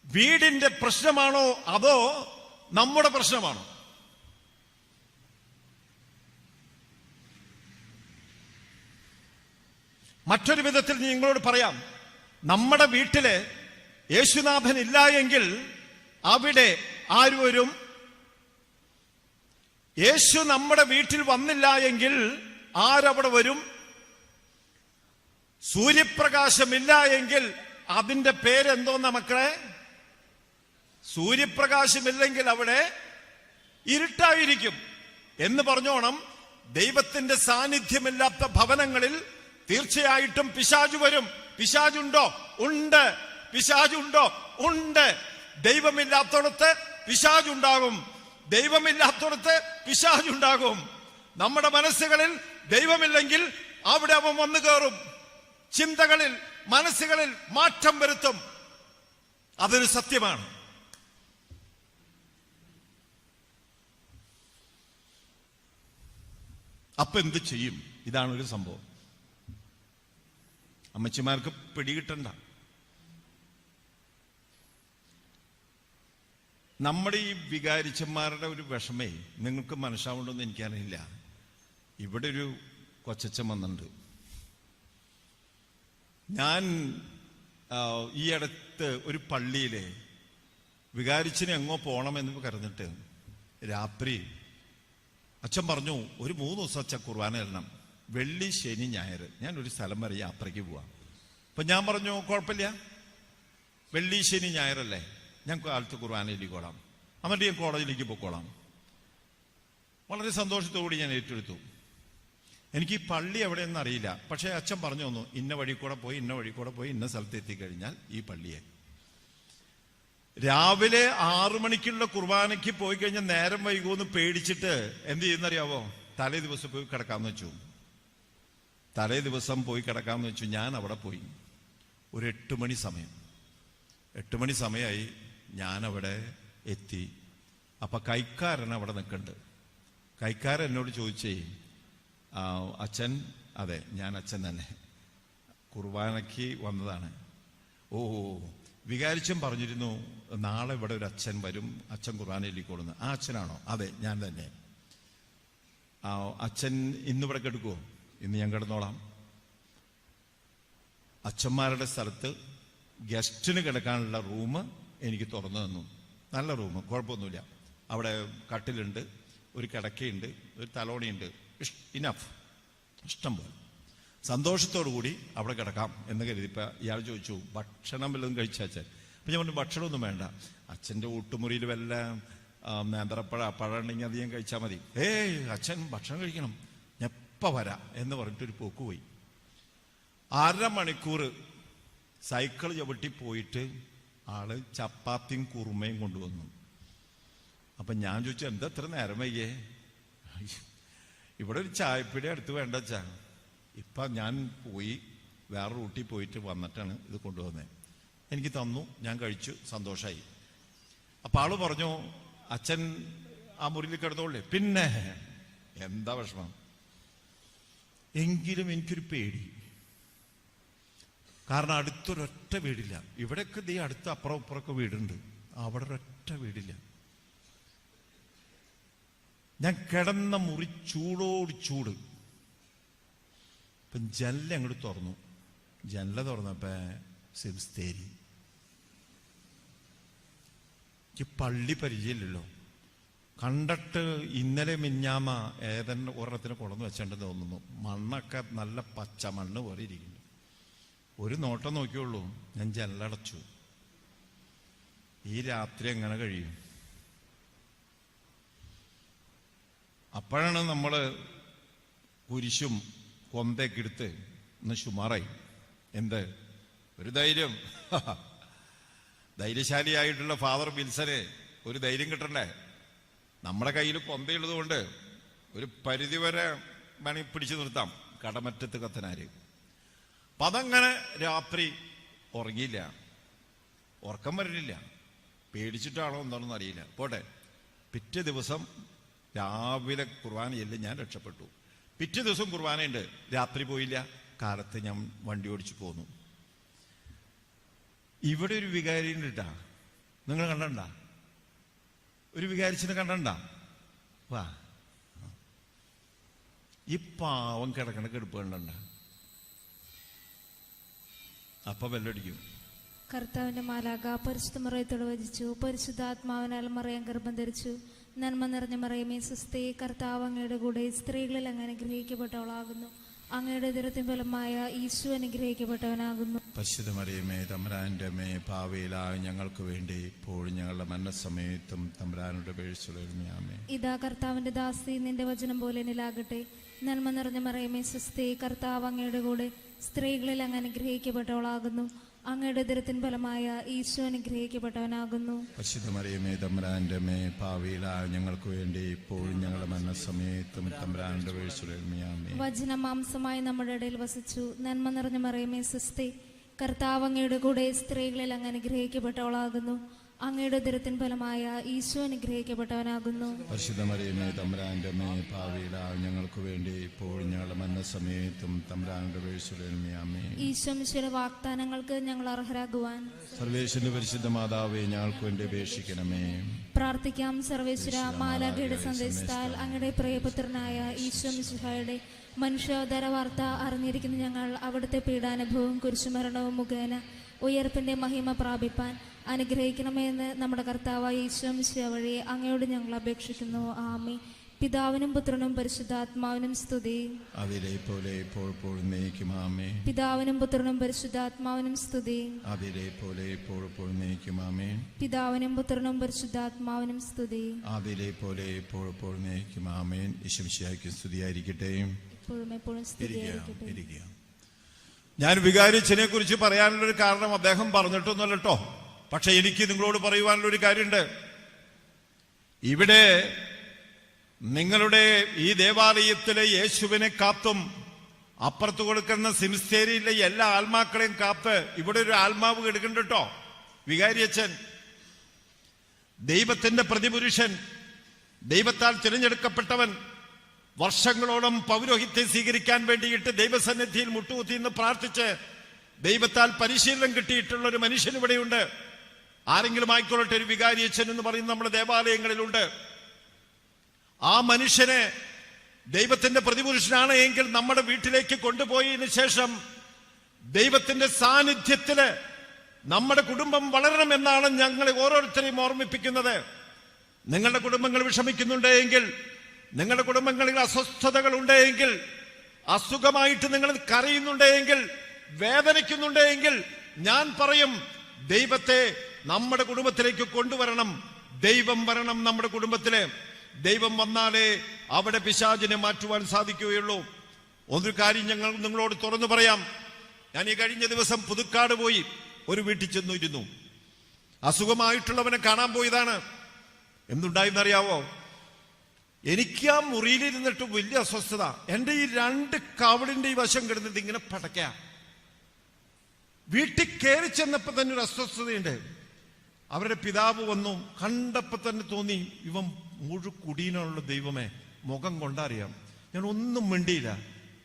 വീടിന്റെ പ്രശ്നമാണോ അതോ നമ്മുടെ പ്രശ്നമാണോ? മറ്റൊരു വിധത്തിൽ നിങ്ങളോട് പറയാം, നമ്മുടെ വീട്ടില് യേശുനാഥൻ ഇല്ല എങ്കിൽ അവിടെ ആര് വരും? യേശു നമ്മുടെ വീട്ടിൽ വന്നില്ല എങ്കിൽ ആരവിടെ വരും? സൂര്യപ്രകാശമില്ല എങ്കിൽ അതിന്റെ പേരെന്തോന്ന മക്കളെ? സൂര്യപ്രകാശമില്ലെങ്കിൽ അവിടെ ഇരുട്ടായിരിക്കും എന്ന് പറഞ്ഞോണം. ദൈവത്തിന്റെ സാന്നിധ്യമില്ലാത്ത ഭവനങ്ങളിൽ തീർച്ചയായിട്ടും പിശാചു വരും. പിശാചുണ്ടോ? ഉണ്ട്. പിശാചുണ്ടോ? ഉണ്ട്. ദൈവമില്ലാത്തടത്ത് പിശാചുണ്ടാകും. ദൈവമില്ലാത്തടത്ത് പിശാചുണ്ടാകും. നമ്മുടെ മനസ്സുകളിൽ ദൈവമില്ലെങ്കിൽ അവിടെ അവൻ വന്നു കയറും. ചിന്തകളിൽ, മനസ്സുകളിൽ മാറ്റം വരുത്തും. അതൊരു സത്യമാണ്. അപ്പൊ എന്ത് ചെയ്യും? ഇതാണ് ഒരു സംഭവം. അമ്മച്ചിമാർക്ക് പിടികിട്ടണ്ട. നമ്മുടെ ഈ വികാരിച്ചന്മാരുടെ ഒരു വിഷമേ നിങ്ങൾക്ക് മനസ്സിലാവുണ്ടെന്ന് എനിക്കറിയില്ല. ഇവിടെ ഒരു കൊച്ചച്ചൻ വന്നിട്ടുണ്ട്. ഞാൻ ഈ അടുത്ത് ഒരു പള്ളിയിലെ വികാരിച്ചിന് എങ്ങോ പോകണമെന്ന് കരുതിട്ട് രാത്രി അച്ഛൻ പറഞ്ഞു, ഒരു 3 ദിവസം അച്ഛൻ കുർബാന ചെല്ലണം, വെള്ളി ശനി ഞായർ ഞാൻ ഒരു സ്ഥലം വരെ യാത്രയ്ക്ക് പോവാം. അപ്പം ഞാൻ പറഞ്ഞു, കുഴപ്പമില്ല, വെള്ളി ശനി ഞായറല്ലേ, ഞാൻ കാലത്ത് കുർബാന ചൊല്ലിക്കോളാം, എന്നിട്ട് ഞാൻ കോളേജിലേക്ക് പോയിക്കോളാം. വളരെ സന്തോഷത്തോടുകൂടി ഞാൻ ഏറ്റെടുത്തു. എനിക്ക് ഈ പള്ളി എവിടെയെന്ന് അറിയില്ല, പക്ഷേ അച്ഛൻ പറഞ്ഞു തന്നു, ഇന്ന വഴി കൂടെ പോയി ഇന്ന സ്ഥലത്ത് എത്തിക്കഴിഞ്ഞാൽ ഈ പള്ളിയെ. രാവിലെ 6 മണിക്കുള്ള കുർബാനയ്ക്ക് പോയി കഴിഞ്ഞാൽ നേരം വൈകുമെന്ന് പേടിച്ചിട്ട് എന്ത് ചെയ്യുന്നറിയാവോ, തലേ ദിവസം പോയി കിടക്കാമെന്ന് വെച്ചു. ഞാൻ അവിടെ പോയി ഒരു 8 മണി സമയം. 8 മണി സമയമായി ഞാൻ അവിടെ എത്തി. അപ്പൊ കൈക്കാരൻ അവിടെ നിൽക്കുന്നുണ്ട്. കൈക്കാരൻ എന്നോട് ചോദിച്ചേ, അച്ഛൻ? അതെ, ഞാൻ അച്ഛൻ തന്നെ, കുർബാനയ്ക്ക് വന്നതാണ്. ഓ, വികാരിച്ചൻ പറഞ്ഞിരുന്നു നാളെ ഇവിടെ ഒരു അച്ഛൻ വരും, അച്ഛൻ കുർബാനയിലേക്കോടുന്നു. ആ അച്ഛനാണോ? അതെ, ഞാൻ തന്നെ. അച്ഛൻ ഇന്നിവിടെ കിടക്കുമോ? ഇന്ന് ഞാൻ കിടന്നോളാം. അച്ഛന്മാരുടെ സ്ഥലത്ത് ഗസ്റ്റിന് കിടക്കാനുള്ള റൂം എനിക്ക് തുറന്നു തന്നു. നല്ല റൂം, കുഴപ്പമൊന്നുമില്ല. അവിടെ കട്ടിലുണ്ട്, ഒരു കിടക്കയുണ്ട്, ഒരു തലോണിയുണ്ട്, ഇനഫ്, ഇഷ്ടം പോലെ. സന്തോഷത്തോടു കൂടി അവിടെ കിടക്കാം എന്ന് കരുതിപ്പോൾ ഇയാൾ ചോദിച്ചു, ഭക്ഷണം വല്ലതും കഴിച്ചാച്ചൻ? അപ്പം ഞാൻ പറഞ്ഞു, ഭക്ഷണമൊന്നും വേണ്ട, അച്ഛൻ്റെ ഊട്ടുമുറിയിൽ വല്ല പഴം ഉണ്ടെങ്കിൽ അത് ഞാൻ കഴിച്ചാൽ മതി. അച്ഛൻ ഭക്ഷണം കഴിക്കണം, ഞാൻ എപ്പോൾ വരാം എന്ന് പറഞ്ഞിട്ടൊരു പോക്ക് പോയി. 1/2 മണിക്കൂർ സൈക്കിൾ ചവിട്ടി പോയിട്ട് ആള് ചപ്പാത്തിയും കുറുമയും കൊണ്ടുവന്നു. അപ്പം ഞാൻ ചോദിച്ചു, എന്താ എത്ര നേരം വൈകിയേ? ഇവിടെ ഒരു ചായപ്പിടി അടുത്ത് വേണ്ട അച്ഛാ, ഇപ്പം ഞാൻ പോയി വേറെ റൂട്ടിൽ പോയിട്ട് വന്നിട്ടാണ് ഇത് കൊണ്ടുവന്നത്. എനിക്ക് തന്നു, ഞാൻ കഴിച്ചു, സന്തോഷമായി. അപ്പം ആള് പറഞ്ഞു, അച്ഛൻ ആ മുറിയിൽ കിടന്നോളേ. പിന്നെ എന്താ വിഷമം? എങ്കിലും എനിക്കൊരു പേടി. കാരണം അടുത്തൊരൊറ്റ വീടില്ല. ഇവിടെയൊക്കെ ദേ അടുത്ത് അപ്പുറം ഇപ്പുറമൊക്കെ വീടുണ്ട്, അവിടെ ഒരൊറ്റ വീടില്ല. ഞാൻ കിടന്ന മുറി ചൂടോട് ചൂട്. ഇപ്പം ജനല അങ്ങോട്ട് തുറന്നു. ജനല തുറന്നപ്പോ സിംസ്തേരി. ഈ പള്ളി പരിചയമില്ലല്ലോ. കണ്ടിട്ട് ഇന്നലെ മിഞ്ഞാമ ഏതെങ്കിലും ഒരെണ്ണത്തിന് കൊണ്ടുവന്ന് വെച്ചിട്ടുണ്ടെന്ന് തോന്നുന്നു. മണ്ണൊക്കെ നല്ല പച്ച മണ്ണ് പോലെ ഇരിക്കുന്നു. ഒരു നോട്ടം നോക്കിയുള്ളൂ, ഞാൻ ജനലടച്ചു. ഈ രാത്രി എങ്ങനെ കഴിയും? അപ്പോഴാണ് നമ്മൾ കുരിശും കൊന്തയൊക്കെ എടുത്ത് ഒന്ന് ശുമാറായി. എന്ത് ഒരു ധൈര്യം! ധൈര്യശാലിയായിട്ടുള്ള ഫാദർ വിൽസന് ഒരു ധൈര്യം കിട്ടണ്ടേ? നമ്മുടെ കയ്യിൽ കൊന്തയുള്ളത് കൊണ്ട് ഒരു പരിധിവരെ വേണമെങ്കിൽ പിടിച്ചു നിർത്താം. കടമറ്റത്ത് കത്തനാര്. അപ്പം അതങ്ങനെ രാത്രി ഉറങ്ങിയില്ല, ഉറക്കം വരണില്ല. പേടിച്ചിട്ടാണോ എന്താണെന്ന് അറിയില്ല. പോട്ടെ, പിറ്റേ ദിവസം രാവിലെ കുർബാനയല്ല, ഞാൻ രക്ഷപ്പെട്ടു. പിറ്റേ ദിവസം കുർബാനയുണ്ട്, രാത്രി പോയില്ല, കാലത്ത് ഞാൻ വണ്ടി ഓടിച്ചു പോന്നു. ഇവിടെ ഒരു വികാരിയുണ്ട് കേട്ടാ, നിങ്ങൾ കണ്ടണ്ട? ഒരു വികാരിച്ചിനെ കണ്ടണ്ട? വാ, ഈ പാവം കിടക്കണ കെടുപ്പ് കണ്ടണ്ട? അപ്പൊ ബെല്ലടിക്കും. കർത്താവിന്റെ മാലാഖ പരിശുദ്ധ മറിയത്തോട് വചിച്ചു, പരിശുദ്ധാത്മാവിനാൽ മറിയം ഗർഭം ധരിച്ചു. നന്മ നിറഞ്ഞ മറിയമേ സ്വസ്തി, കർത്താവ് അങ്ങയുടെ കൂടെ സ്ത്രീകളിൽ അങ്ങ് അനുഗ്രഹിക്കപ്പെട്ടവളാകുന്നു. അങ്ങയുടെ ഉദരത്തിൻ ഫലമായ ഈശോ അനുഗ്രഹിക്കപ്പെട്ടവനാകുന്നു. പരിശുദ്ധ മറിയമേ തമ്പുരാന്റെ അമ്മേ, പാപികളായ ഞങ്ങൾക്ക് വേണ്ടി ഇപ്പോഴും ഞങ്ങളുടെ മരണസമയത്തും തമ്പുരാനോട് അപേക്ഷിച്ചുകൊള്ളണമേ. ഇതാ കർത്താവിന്റെ ദാസി, നിന്റെ വചനം പോലെ എന്നിലാകട്ടെ. നന്മ നിറഞ്ഞ മറിയമേ സ്വസ്തി, കർത്താവ് അങ്ങയുടെ കൂടെ സ്ത്രീകളിൽ അങ്ങ് അനുഗ്രഹിക്കപ്പെട്ടവളാകുന്നു. അങ്ങയുടെ ഉദരത്തിൻ ഫലമായ ഈശോ അനുഗ്രഹിക്കപ്പെട്ടവനാകുന്നു. പരിശുദ്ധ മറിയമേ തമ്പുരാന്റെ അമ്മേ, പാപികളായ ഞങ്ങൾക്ക് വേണ്ടി ഇപ്പോഴും ഞങ്ങളുടെ മരണസമയത്തും തമ്പുരാനോട് അപേക്ഷിച്ചുകൊള്ളണമേ. വചനം മാംസമായി നമ്മുടെ ഇടയിൽ വസിച്ചു. നന്മ നിറഞ്ഞ മറിയമേ സ്വസ്തി, കർത്താവ് അങ്ങയുടെ കൂടെ സ്ത്രീകളിൽ അങ്ങ് അനുഗ്രഹിക്കപ്പെട്ടവളാകുന്നു. അങ്ങയുടെ ഉദരത്തിൻ ഫലമായ ഈശോ അനുഗ്രഹിക്കപ്പെട്ടവനാകുന്നു. പരിശുദ്ധ മറിയമേ, തമ്പുരാന്റെ അമ്മേ, പാപികളായ ഞങ്ങൾക്ക് വേണ്ടി ഇപ്പോൾ ഞങ്ങളുടെ മരണസമയത്തും തമ്പുരാന്റെ വീഴ്ചയുടമേ. ആമേൻ. ഈശോ മിശിഹായുടെ വാഗ്ദാനങ്ങൾക്ക് ഞങ്ങൾ അർഹരാകുവാൻ സർവേശ്വരന്റെ പരിശുദ്ധ മാതാവേ, ഞങ്ങൾക്ക് വേണ്ടി അപേക്ഷിക്കണമേ. പ്രാർത്ഥിക്കാം. സർവേശ്വര, മാലാഖയുടെ സന്ദേശത്താൽ അങ്ങയുടെ പ്രിയപുത്രനായ ഈശോ മിശിഹായുടെ മനുഷ്യാവതാര വാർത്ത അറിഞ്ഞിരിക്കുന്ന ഞങ്ങൾ അവിടുത്തെ പീഡാനുഭവവും കുരിശുമരണവും മുഖേന ഉയർപ്പിന്റെ മഹിമ പ്രാപിപ്പാൻ അനുഗ്രഹിക്കണമെന്ന് നമ്മുടെ കർത്താവായ ഈശോ മിശിഹാ വഴി അങ്ങയോട് ഞങ്ങൾ അപേക്ഷിക്കുന്നു. ആമേൻ. പിതാവിനും പുത്രനും പരിശുദ്ധാത്മാവിനും സ്തുതി. അതിലെ പോലെ ഇപ്പോൾ നയിക്കും. ആമേൻ. പിതാവിനും പുത്രനും പരിശുദ്ധാത്മാവിനും സ്തുതി. അതിലെ പോലെ ഇപ്പോൾ നയിക്കും. ആമേൻ. പിതാവിനും പുത്രനും പരിശുദ്ധാത്മാവിനും സ്തുതി. അതിലെ പോലെ ഇപ്പോൾ നയിക്കും. ആമേൻ. ഈശോ മിശിഹായ്ക്ക് സ്തുതിയായിരിക്കട്ടെ. ഇപ്പോഴും എപ്പോഴും സ്തുതിയായിരിക്കട്ടെ. ഇരിക്കുക. ഞാൻ വികാരിച്ചതിനെ കുറിച്ച് പറയാനുള്ളൊരു കാരണം അദ്ദേഹം പറഞ്ഞിട്ടൊന്നുമല്ല കേട്ടോ. പക്ഷെ എനിക്ക് നിങ്ങളോട് പറയുവാനുള്ളൊരു കാര്യമുണ്ട്. ഇവിടെ നിങ്ങളുടെ ഈ ദേവാലയത്തിലെ യേശുവിനെ കാത്തും അപ്പുറത്ത് കൊടുക്കുന്ന സിംസ്തേരിയിലെ എല്ലാ ആത്മാക്കളെയും കാത്ത് ഇവിടെ ഒരു ആത്മാവ് എടുക്കുന്നുണ്ട് കേട്ടോ. വികാരിയച്ഛൻ ദൈവത്തിന്റെ പ്രതിപുരുഷൻ, ദൈവത്താൽ തിരഞ്ഞെടുക്കപ്പെട്ടവൻ, വർഷങ്ങളോളം പൗരോഹിത്യം സ്വീകരിക്കാൻ വേണ്ടിയിട്ട് ദൈവസന്നിധിയിൽ മുട്ടുകുത്തി എന്ന് പ്രാർത്ഥിച്ച് ദൈവത്താൽ പരിശീലനം കിട്ടിയിട്ടുള്ള ഒരു മനുഷ്യൻ ഇവിടെയുണ്ട്. ആരെങ്കിലും ആയിക്കൊള്ളട്ടെ, ഒരു വികാരിയച്ഛൻ എന്ന് പറയുന്ന നമ്മുടെ ദേവാലയങ്ങളിലുണ്ട്. ആ മനുഷ്യനെ ദൈവത്തിന്റെ പ്രതിപുരുഷനാണ് എങ്കിൽ നമ്മുടെ വീട്ടിലേക്ക് കൊണ്ടുപോയതിനു ശേഷം ദൈവത്തിന്റെ സാന്നിധ്യത്തില് നമ്മുടെ കുടുംബം വളരണമെന്നാണ് ഞങ്ങളെ ഓരോരുത്തരെയും ഓർമ്മിപ്പിക്കുന്നത്. നിങ്ങളുടെ കുടുംബങ്ങൾ വിഷമിക്കുന്നുണ്ടെങ്കിൽ, നിങ്ങളുടെ കുടുംബങ്ങളിൽ അസ്വസ്ഥതകൾ ഉണ്ടെങ്കിൽ, അസുഖമായിട്ട് നിങ്ങൾ കരയുന്നുണ്ടെങ്കിൽ, വേദനിക്കുന്നുണ്ടെങ്കിൽ, ഞാൻ പറയും ദൈവത്തെ നമ്മുടെ കുടുംബത്തിലേക്ക് കൊണ്ടുവരണം. ദൈവം വരണം നമ്മുടെ കുടുംബത്തിലെ. ദൈവം വന്നാലേ അവിടെ പിശാചിനെ മാറ്റുവാൻ സാധിക്കുകയുള്ളൂ. ഒരു കാര്യം ഞങ്ങൾ നിങ്ങളോട് തുറന്നു പറയാം. ഞാൻ ഈ കഴിഞ്ഞ ദിവസം പുതുക്കാട് പോയി ഒരു വീട്ടിൽ ചെന്നു ഇരുന്നു. അസുഖമായിട്ടുള്ളവനെ കാണാൻ പോയതാണ്. എന്തുണ്ടായെന്നറിയാവോ? എനിക്ക് ആ മുറിയിലിരുന്നിട്ട് വലിയ അസ്വസ്ഥത. എന്റെ ഈ രണ്ട് കവിളിന്റെ ഈ വശം കിടന്നിട്ട് ഇങ്ങനെ പടക്ക. വീട്ടിൽ കയറി ചെന്നപ്പോ തന്നെ ഒരു അസ്വസ്ഥതയുണ്ട്. അവരുടെ പിതാവ് വന്നു. കണ്ടപ്പോ തന്നെ തോന്നി ഇവൻ മുഴുക്കുടീനുള്ള ദൈവമേ, മുഖം കൊണ്ടറിയാം. ഞാൻ ഒന്നും മിണ്ടിയില്ല.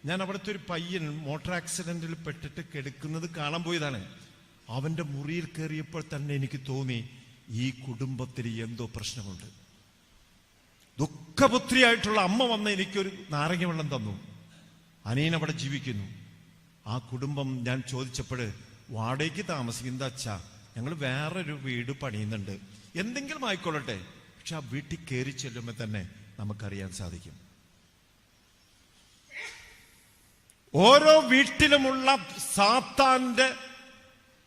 ഞാൻ അവിടുത്തെ ഒരു പയ്യൻ മോട്ടോർ ആക്സിഡന്റിൽ പെട്ടിട്ട് കിടക്കുന്നത് കാണാൻ പോയതാണ്. അവന്റെ മുറിയിൽ കയറിയപ്പോൾ തന്നെ എനിക്ക് തോന്നി ഈ കുടുംബത്തിൽ എന്തോ പ്രശ്നമുണ്ട്. ദുഃഖപുത്രിയായിട്ടുള്ള അമ്മ വന്ന് എനിക്കൊരു നാരങ്ങ വെള്ളം തന്നു. അനിയൻ അവിടെ ജീവിക്കുന്നു. ആ കുടുംബം ഞാൻ ചോദിച്ചപ്പോൾ വാടകയ്ക്ക് താമസിക്കുന്നത് അച്ഛാ, ഞങ്ങൾ വേറൊരു വീട് പണിയുന്നുണ്ട്. എന്തെങ്കിലും ആയിക്കൊള്ളട്ടെ, പക്ഷെ ആ വീട്ടിൽ കയറി ചെല്ലുമ്പോൾ തന്നെ നമുക്കറിയാൻ സാധിക്കും. ഓരോ വീട്ടിലുമുള്ള സാത്താന്റെ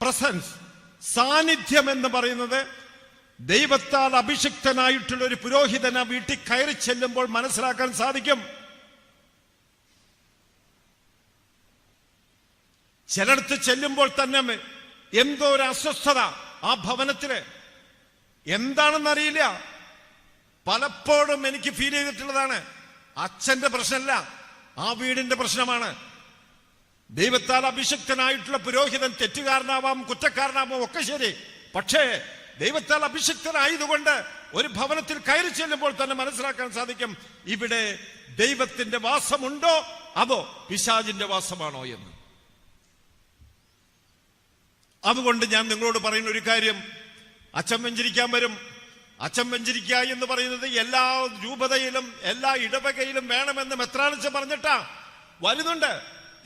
പ്രസൻസ്, സാന്നിധ്യം എന്ന് പറയുന്നത് ദൈവത്താൽ അഭിഷിക്തനായിട്ടുള്ള ഒരു പുരോഹിതൻ ആ വീട്ടിൽ കയറി ചെല്ലുമ്പോൾ മനസ്സിലാക്കാൻ സാധിക്കും. ചിലടത്ത് ചെല്ലുമ്പോൾ തന്നെ എന്തോ ഒരു അസ്വസ്ഥത ആ ഭവനത്തില്. എന്താണെന്നറിയില്ല. പലപ്പോഴും എനിക്ക് ഫീൽ ചെയ്തിട്ടുള്ളതാണ്. അച്ഛന്റെ പ്രശ്നമല്ല, ആ വീടിന്റെ പ്രശ്നമാണ്. ദൈവത്താൽ അഭിഷിക്തനായിട്ടുള്ള പുരോഹിതൻ തെറ്റുകാരനാവാം, കുറ്റക്കാരനാവാം, ഒക്കെ ശരി. പക്ഷേ ദൈവത്താൽ അഭിഷിക്തനായതുകൊണ്ട് ഒരു ഭവനത്തിൽ കയറി ചെല്ലുമ്പോൾ തന്നെ മനസ്സിലാക്കാൻ സാധിക്കും ഇവിടെ ദൈവത്തിന്റെ വാസമുണ്ടോ അതോ പിശാചിന്റെ വാസമാണോ എന്ന്. അതുകൊണ്ട് ഞാൻ നിങ്ങളോട് പറയുന്ന ഒരു കാര്യം, അച്ഛൻ വെഞ്ചരിക്കാൻ വരും. അച്ഛൻ വെഞ്ചരിക്കുക എന്ന് പറയുന്നത് എല്ലാ രൂപതയിലും എല്ലാ ഇടവകയിലും വേണമെന്ന് മെത്രാനിച്ച പറഞ്ഞിട്ടാ വരുന്നുണ്ട്.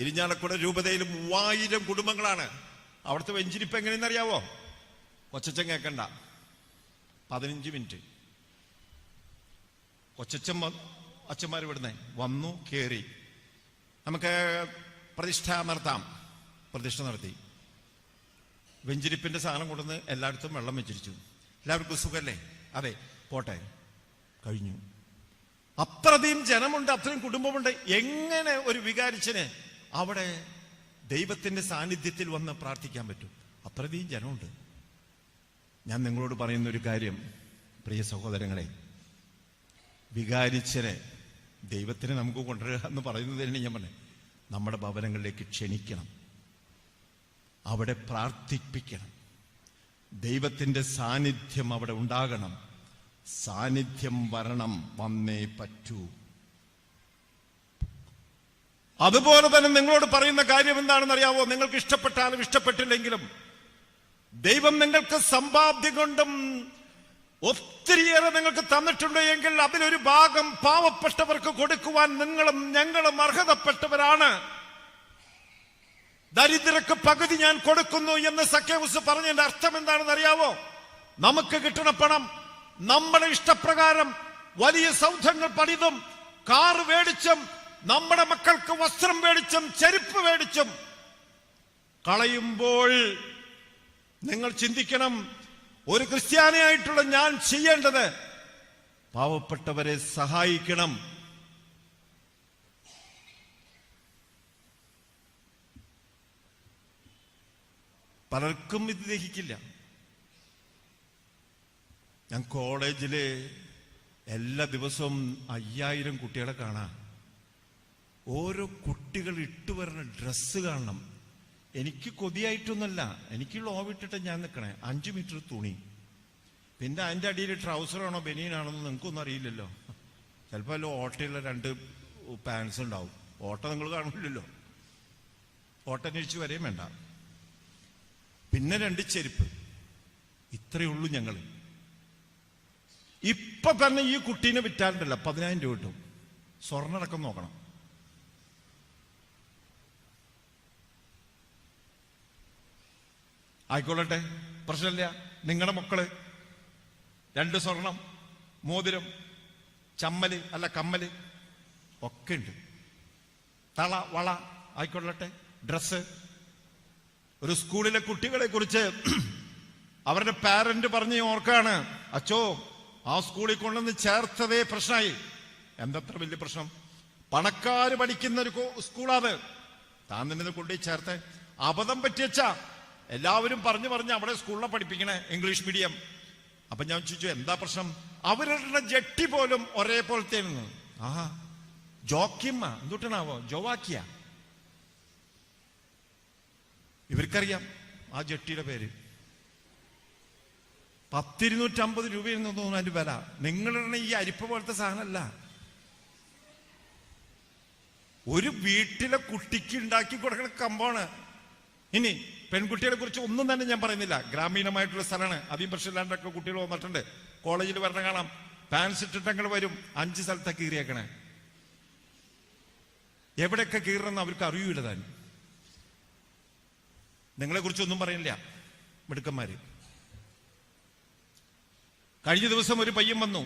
ഇരിഞ്ഞാലക്കുട രൂപതയിൽ 3000 കുടുംബങ്ങളാണ്. അവിടുത്തെ വെഞ്ചരിപ്പ് എങ്ങനെയെന്നറിയാവോ? കൊച്ചച്ഛൻ കേൾക്കണ്ട, 15 മിനിറ്റ് കൊച്ചച്ഛൻ അച്ഛന്മാർ ഇവിടുന്ന് വന്നു കയറി. നമുക്ക് പ്രതിഷ്ഠ നടത്തി വെഞ്ചരിപ്പിന്റെ സാധനം കൊണ്ടുവന്ന് എല്ലായിടത്തും വെള്ളം വെച്ചിരിച്ചു. എല്ലാവർക്കും സുഖല്ലേ? അതെ, പോട്ടെ, കഴിഞ്ഞു. അത്രയധികം ജനമുണ്ട്, അത്രയും കുടുംബമുണ്ട്. എങ്ങനെ ഒരു വികാരിച്ചന് അവിടെ ദൈവത്തിന്റെ സാന്നിധ്യത്തിൽ വന്ന് പ്രാർത്ഥിക്കാൻ പറ്റും? അത്രയധികം ജനമുണ്ട്. ഞാൻ നിങ്ങളോട് പറയുന്ന ഒരു കാര്യം, പ്രിയ സഹോദരങ്ങളെ, വികാരിച്ചനെ ദൈവത്തിന് നമുക്ക് കൊണ്ടുവരിക എന്ന് പറയുന്നതിന് ഞാൻ പറഞ്ഞു, നമ്മുടെ ഭവനങ്ങളിലേക്ക് ക്ഷണിക്കണം, അവിടെ പ്രാർത്ഥിപ്പിക്കണം. ദൈവത്തിന്റെ സാന്നിധ്യം അവിടെ ഉണ്ടാകണം. സാന്നിധ്യം വരണം, വന്നേ പറ്റൂ. അതുപോലെ തന്നെ നിങ്ങളോട് പറയുന്ന കാര്യം എന്താണെന്ന് അറിയാവോ? നിങ്ങൾക്ക് ഇഷ്ടപ്പെട്ടാലും ഇഷ്ടപ്പെട്ടില്ലെങ്കിലും ദൈവം നിങ്ങൾക്ക് സമ്പാദ്യം കൊണ്ടും ഒത്തിരിയേറെ നിങ്ങൾക്ക് തന്നിട്ടുണ്ട് എങ്കിൽ അതിലൊരു ഭാഗം പാവപ്പെട്ടവർക്ക് കൊടുക്കുവാൻ നിങ്ങളും ഞങ്ങളും അർഹതപ്പെട്ടവരാണ്. ദരിദ്രർക്ക് പകുതി ഞാൻ കൊടുക്കുന്നു എന്ന് സക്കേവൂസ് പറഞ്ഞതിന്റെ അർത്ഥം എന്താണെന്ന് അറിയാവോ? നമുക്ക് കിട്ടണ പണം നമ്മുടെ ഇഷ്ടപ്രകാരം വലിയ സൗധങ്ങൾ പണിതും കാറ് മേടിച്ചും നമ്മുടെ മക്കൾക്ക് വസ്ത്രം മേടിച്ചും ചെരുപ്പ് മേടിച്ചും കളയുമ്പോൾ നിങ്ങൾ ചിന്തിക്കണം, ഒരു ക്രിസ്ത്യാനിയായിട്ടുള്ള ഞാൻ ചെയ്യേണ്ടത് പാവപ്പെട്ടവരെ സഹായിക്കണം. പലർക്കും ഇത് ദഹിക്കില്ല. ഞാൻ കോളേജില് എല്ലാ ദിവസവും 5000 കുട്ടികളെ കാണാം. ഓരോ കുട്ടികൾ ഇട്ടുവരുന്ന ഡ്രസ്സ് കാണണം. എനിക്ക് കൊതിയായിട്ടൊന്നുമല്ല, എനിക്ക് ലോവിട്ടിട്ട് ഞാൻ നിൽക്കണേ. 5 മീറ്റർ തുണി, പിന്നെ അതിൻ്റെ അടിയിൽ ട്രൗസറാണോ ബനിയനാണോ എന്ന് നിങ്ങൾക്കൊന്നും അറിയില്ലല്ലോ. ചിലപ്പോൾ അല്ല ഓട്ടയുള്ള 2 പാൻസ് ഉണ്ടാവും. ഓട്ട നിങ്ങൾ കാണില്ലല്ലോ, ഓട്ട അന്വേഷിച്ച് വരെയും വേണ്ട. പിന്നെ 2 ചെരുപ്പ്. ഇത്രയേ ഉള്ളൂ ഞങ്ങൾ. ഇപ്പൊ തന്നെ ഈ കുട്ടീനെ വിറ്റാലുണ്ടല്ലോ 10,000 രൂപ കിട്ടും. സ്വർണ്ണടക്കം നോക്കണം. ആയിക്കൊള്ളട്ടെ, പ്രശ്നമില്ല. നിങ്ങളുടെ മക്കള് 2 സ്വർണം, മോതിരം, ചമ്മല് അല്ല കമ്മല് ഒക്കെ ഉണ്ട്. തള, വള, ആയിക്കൊള്ളട്ടെ, ഡ്രസ്സ്. ഒരു സ്കൂളിലെ കുട്ടികളെ കുറിച്ച് അവരുടെ പാരന്റ് പറഞ്ഞ് ഓർക്കാണ്, അച്ചോ ആ സ്കൂളിൽ കൊണ്ടുവന്ന് ചേർത്തതേ പ്രശ്നമായി. എന്തത്ര വലിയ പ്രശ്നം? പണക്കാര് പഠിക്കുന്ന ഒരു സ്കൂളാത്. താൻ തന്നെ കൊണ്ടുപോയി ചേർത്ത് അബദ്ധം പറ്റിയച്ചാ എല്ലാവരും പറഞ്ഞു അവിടെ സ്കൂളിനെ പഠിപ്പിക്കണേ ഇംഗ്ലീഷ് മീഡിയം. അപ്പൊ ഞാൻ ചോദിച്ചു, എന്താ പ്രശ്നം? അവരുടെ ജട്ടി പോലും ഒരേപോലത്തേന്ന്. ആഹാ, ജോക്കിയമ്മ എന്തുട്ടനാവോ, ജോവാക്കിയ. ഇവർക്കറിയാം ആ ജട്ടിയുടെ പേര്. 10,250 രൂപയെന്ന് തോന്നുന്നു അതിന്റെ വില. നിങ്ങളുടെ ഈ അരിപ്പ പോലത്തെ സാധനമല്ല. ഒരു വീട്ടിലെ കുട്ടിക്ക് ഉണ്ടാക്കി കൊടുക്കുന്ന കമ്പാണ്. ഇനി പെൺകുട്ടികളെ കുറിച്ച് ഒന്നും തന്നെ ഞാൻ പറയുന്നില്ല. ഗ്രാമീണമായിട്ടുള്ള സ്ഥലമാണ്. അധികം പ്രശ്നമില്ലാണ്ടൊക്കെ കുട്ടികൾ വന്നിട്ടുണ്ട്. കോളേജിൽ വരണ കാണാം, പാൻസ് ഇട്ടിട്ടങ്ങൾ വരും. 5 സ്ഥലത്തൊക്കെ കീറിയേക്കണേ. എവിടെയൊക്കെ കീറണമെന്ന് അവർക്ക് അറിയൂല. താൻ നിങ്ങളെ കുറിച്ചൊന്നും പറയുന്നില്ല, മിടുക്കന്മാര്. കഴിഞ്ഞ ദിവസം ഒരു പയ്യൻ വന്നു.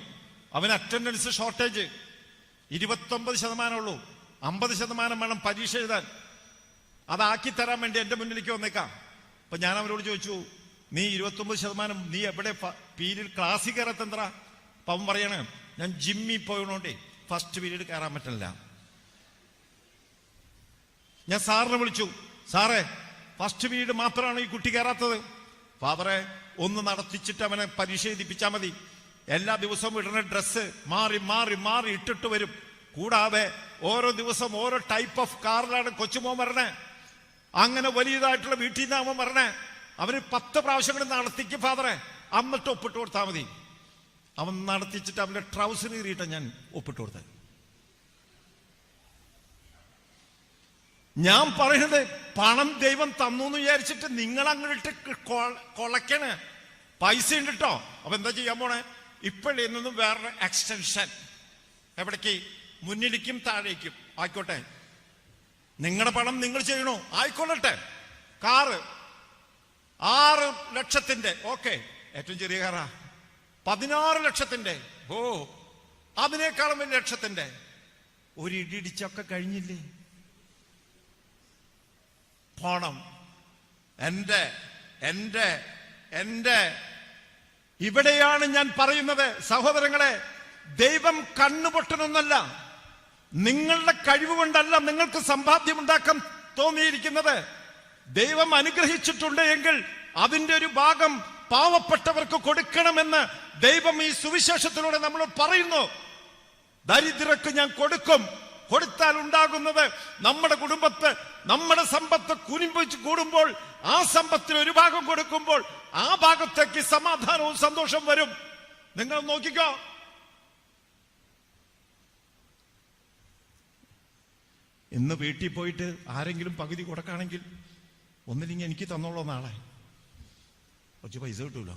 അവന് അറ്റൻഡൻസ് ഷോർട്ടേജ് 29% ഉള്ളൂ. 50% വേണം പരീക്ഷ എഴുതാൻ. അതാക്കി തരാൻ വേണ്ടി എന്റെ മുന്നിലേക്ക് വന്നേക്കാം. അപ്പൊ ഞാൻ അവരോട് ചോദിച്ചു, നീ 29% നീ എവിടെ പീരീഡ് ക്ലാസ്സിൽ കയറത്തെന്താ? അപ്പൊ അവൻ പറയണേ, ഞാൻ ജിമ്മിൽ പോയതുകൊണ്ടേ ഫസ്റ്റ് പീരീഡ് കയറാൻ പറ്റില്ല. ഞാൻ സാറിനെ വിളിച്ചു, സാറേ ഫസ്റ്റ് പീരീഡ് മാത്രമാണ് ഈ കുട്ടി കയറാത്തത്. ഫാദറെ ഒന്ന് നടത്തിച്ചിട്ട് അവനെ പരീക്ഷ എഴുതിപ്പിച്ചാൽ മതി. എല്ലാ ദിവസവും ഇടുന്ന ഡ്രസ്സ് മാറി മാറി മാറി ഇട്ടിട്ട് വരും. കൂടാതെ ഓരോ ദിവസം ഓരോ ടൈപ്പ് ഓഫ് കാറിലാണ് കൊച്ചുമോൻ വരണേ. അങ്ങനെ വലിയതായിട്ടുള്ള വീട്ടിൽ നിന്ന് അവൻ വരണേ. അവന് 10 പ്രാവശ്യങ്ങൾ നടത്തിക്ക് ഫാദറെ, എന്നിട്ട് ഒപ്പിട്ട് കൊടുത്താൽ മതി. അവൻ നടത്തിച്ചിട്ട് അവന്റെ ട്രൗസർ കീറിയിട്ട ഞാൻ ഒപ്പിട്ട് കൊടുത്തത്. ഞാൻ പറയുന്നത്, പണം ദൈവം തന്നു എന്ന് വിചാരിച്ചിട്ട് നിങ്ങൾ അങ്ങോട്ട് കൊളക്കണ്. പൈസ ഉണ്ട് കേട്ടോ. അപ്പൊ എന്താ ചെയ്യാൻ പോണേ? ഇപ്പോഴേ നിന്നും വേറൊരു എക്സ്റ്റൻഷൻ. എവിടേക്ക്? മുന്നിലേക്കും താഴേക്കും. ആയിക്കോട്ടെ, നിങ്ങളുടെ പണം നിങ്ങൾ ചെയ്യണോ? ആയിക്കൊള്ളട്ടെ. കാറ് 6 ലക്ഷത്തിന്റെ, ഓക്കെ, ഏറ്റവും ചെറിയ കാറാ. 16 ലക്ഷത്തിന്റെ, ഓ അതിനേക്കാളും വലിയ ലക്ഷത്തിന്റെ ഒരു ഇടിച്ചൊക്കെ കഴിഞ്ഞില്ലേ? പണം എന്റെ എന്റെ എന്റെ ഇവിടെയാണ് ഞാൻ പറയുന്നത് സഹോദരങ്ങളെ, ദൈവം കണ്ണുപൊട്ടനൊന്നല്ല. നിങ്ങളുടെ കഴിവ് കൊണ്ടല്ല നിങ്ങൾക്ക് സമ്പാദ്യം ഉണ്ടാക്കാൻ തോന്നിയിരിക്കുന്നത്. ദൈവം അനുഗ്രഹിച്ചിട്ടുണ്ട് എങ്കിൽ അതിന്റെ ഒരു ഭാഗം പാവപ്പെട്ടവർക്ക് കൊടുക്കണമെന്ന് ദൈവം ഈ സുവിശേഷത്തിലൂടെ നമ്മൾ പറയുന്നു. ദരിദ്രർക്ക് ഞാൻ കൊടുക്കും, കൊടുത്താൽ ഉണ്ടാകുന്നത് നമ്മുടെ കുടുംബത്ത് നമ്മുടെ സമ്പത്ത് കുനിമ്പിച്ച് കൂടുമ്പോൾ ആ സമ്പത്തിന് ഒരു ഭാഗം കൊടുക്കുമ്പോൾ ആ ഭാഗത്തേക്ക് സമാധാനവും സന്തോഷം വരും. നിങ്ങൾ നോക്കിക്കോ. ഇന്ന് വീട്ടിൽ പോയിട്ട് ആരെങ്കിലും പകുതി കൊടുക്കുകയാണെങ്കിൽ ഒന്നില്ലെങ്കിൽ എനിക്ക് തന്നോളൂ, നാളെ കുറച്ച് പൈസ കിട്ടൂല.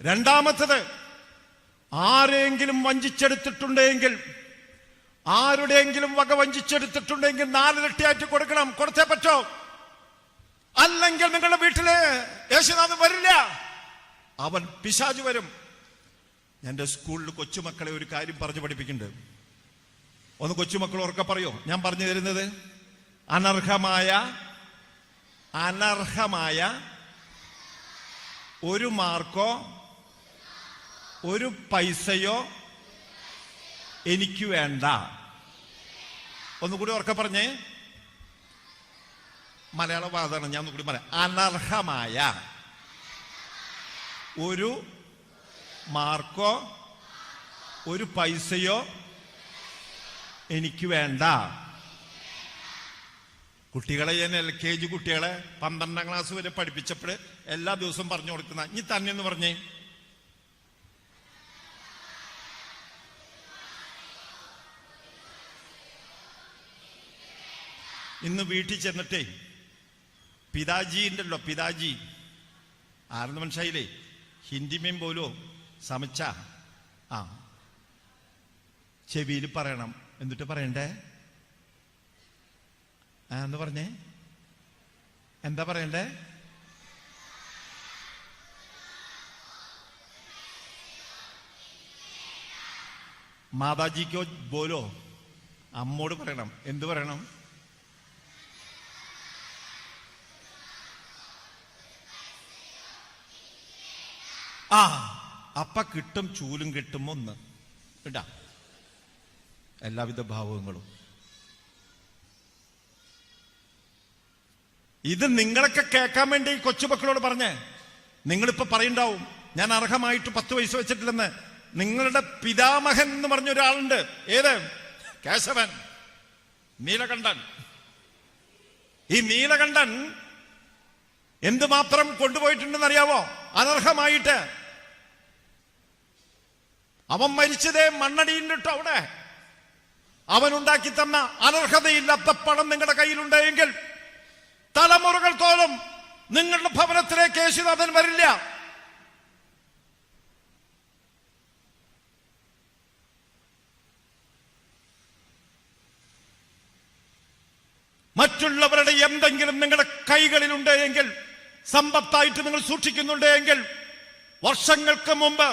രണ്ടാമത്തത്, ആരെങ്കിലും വഞ്ചിച്ചെടുത്തിട്ടുണ്ടെങ്കിൽ, ആരുടെയെങ്കിലും വക വഞ്ചിച്ചെടുത്തിട്ടുണ്ടെങ്കിൽ 4 ഇരട്ടിയായിട്ട് കൊടുക്കണം. കൊടുത്തേ പറ്റോ. അല്ലെങ്കിൽ നിങ്ങളുടെ വീട്ടില് യേശുനാഥൻ വരില്ല, അവൻ പിശാച് വരും. എന്റെ സ്കൂളിൽ കൊച്ചുമക്കളെ ഒരു കാര്യം പറഞ്ഞു പഠിപ്പിക്കുന്നുണ്ട്. ഒന്ന് കൊച്ചുമക്കൾ ഉറക്കെ പറയോ? ഞാൻ പറഞ്ഞു തരുന്നത്, അനർഹമായ ഒരു മാർക്കോ ഒരു പൈസയോ എനിക്ക് വേണ്ട. ഒന്നുകൂടി ഉറക്കെ പറഞ്ഞേ. മലയാള വാദമാണ്, ഞാൻ ഒന്നുകൂടി പറയാം. അനർഹമായ ഒരു മാർക്കോ ഒരു പൈസയോ എനിക്ക് വേണ്ട. കുട്ടികളെ ഞാൻ LKG കുട്ടികളെ 12ാം ക്ലാസ് വരെ പഠിപ്പിച്ചപ്പോൾ എല്ലാ ദിവസവും പറഞ്ഞു കൊടുക്കുന്ന ഇനി തന്നെ എന്ന് പറഞ്ഞേ. ഇന്ന് വീട്ടിൽ ചെന്നിട്ടേ പിതാജി ഉണ്ടല്ലോ, പിതാജി ആരെന്ന് മനസ്സിലായില്ലേ? ഹിന്ദിമേം പോലോ സമച്ച ചെവിയിൽ പറയണം. എന്നിട്ട് പറയണ്ടേ? എന്ന് പറഞ്ഞേ, എന്താ പറയണ്ടേ? മാതാജിക്കോ ബോലോ, അമ്മോട് പറയണം. എന്ത് പറയണം? അപ്പ കിട്ടും, ചൂലും കിട്ടും. ഒന്ന് കേട്ടാ, എല്ലാവിധ ഭാവങ്ങളും. ഇത് നിങ്ങളൊക്കെ കേൾക്കാൻ വേണ്ടി ഈ കൊച്ചുമക്കളോട് പറഞ്ഞേ. നിങ്ങളിപ്പോ പറയുണ്ടാവും ഞാൻ അർഹമായിട്ട് 10 പൈസ വെച്ചിട്ടില്ലെന്ന്. നിങ്ങളുടെ പിതാമഹൻ എന്ന് പറഞ്ഞ ഒരാളുണ്ട്. ഏത്? കേശവൻ, നീലകണ്ഠൻ. ഈ നീലകണ്ഠൻ എന്തുമാത്രം കൊണ്ടുപോയിട്ടുണ്ടെന്ന് അറിയാവോ? അനർഹമായിട്ട്. അവൻ മരിച്ചതേ മണ്ണടിയിലിട്ടോ. അവിടെ അവനുണ്ടാക്കി തന്ന അനർഹതയില്ലാത്ത പണം നിങ്ങളുടെ കയ്യിലുണ്ടെങ്കിൽ തലമുറകൾ തോറും നിങ്ങളുടെ ഭവനത്തിലേക്ക് യേശുനാഥൻ വരില്ല. മറ്റുള്ളവരുടെ എന്തെങ്കിലും നിങ്ങളുടെ കൈകളിലുണ്ടെങ്കിൽ, സമ്പത്തായിട്ട് നിങ്ങൾ സൂക്ഷിക്കുന്നുണ്ടെങ്കിൽ, വർഷങ്ങൾക്ക് മുമ്പ്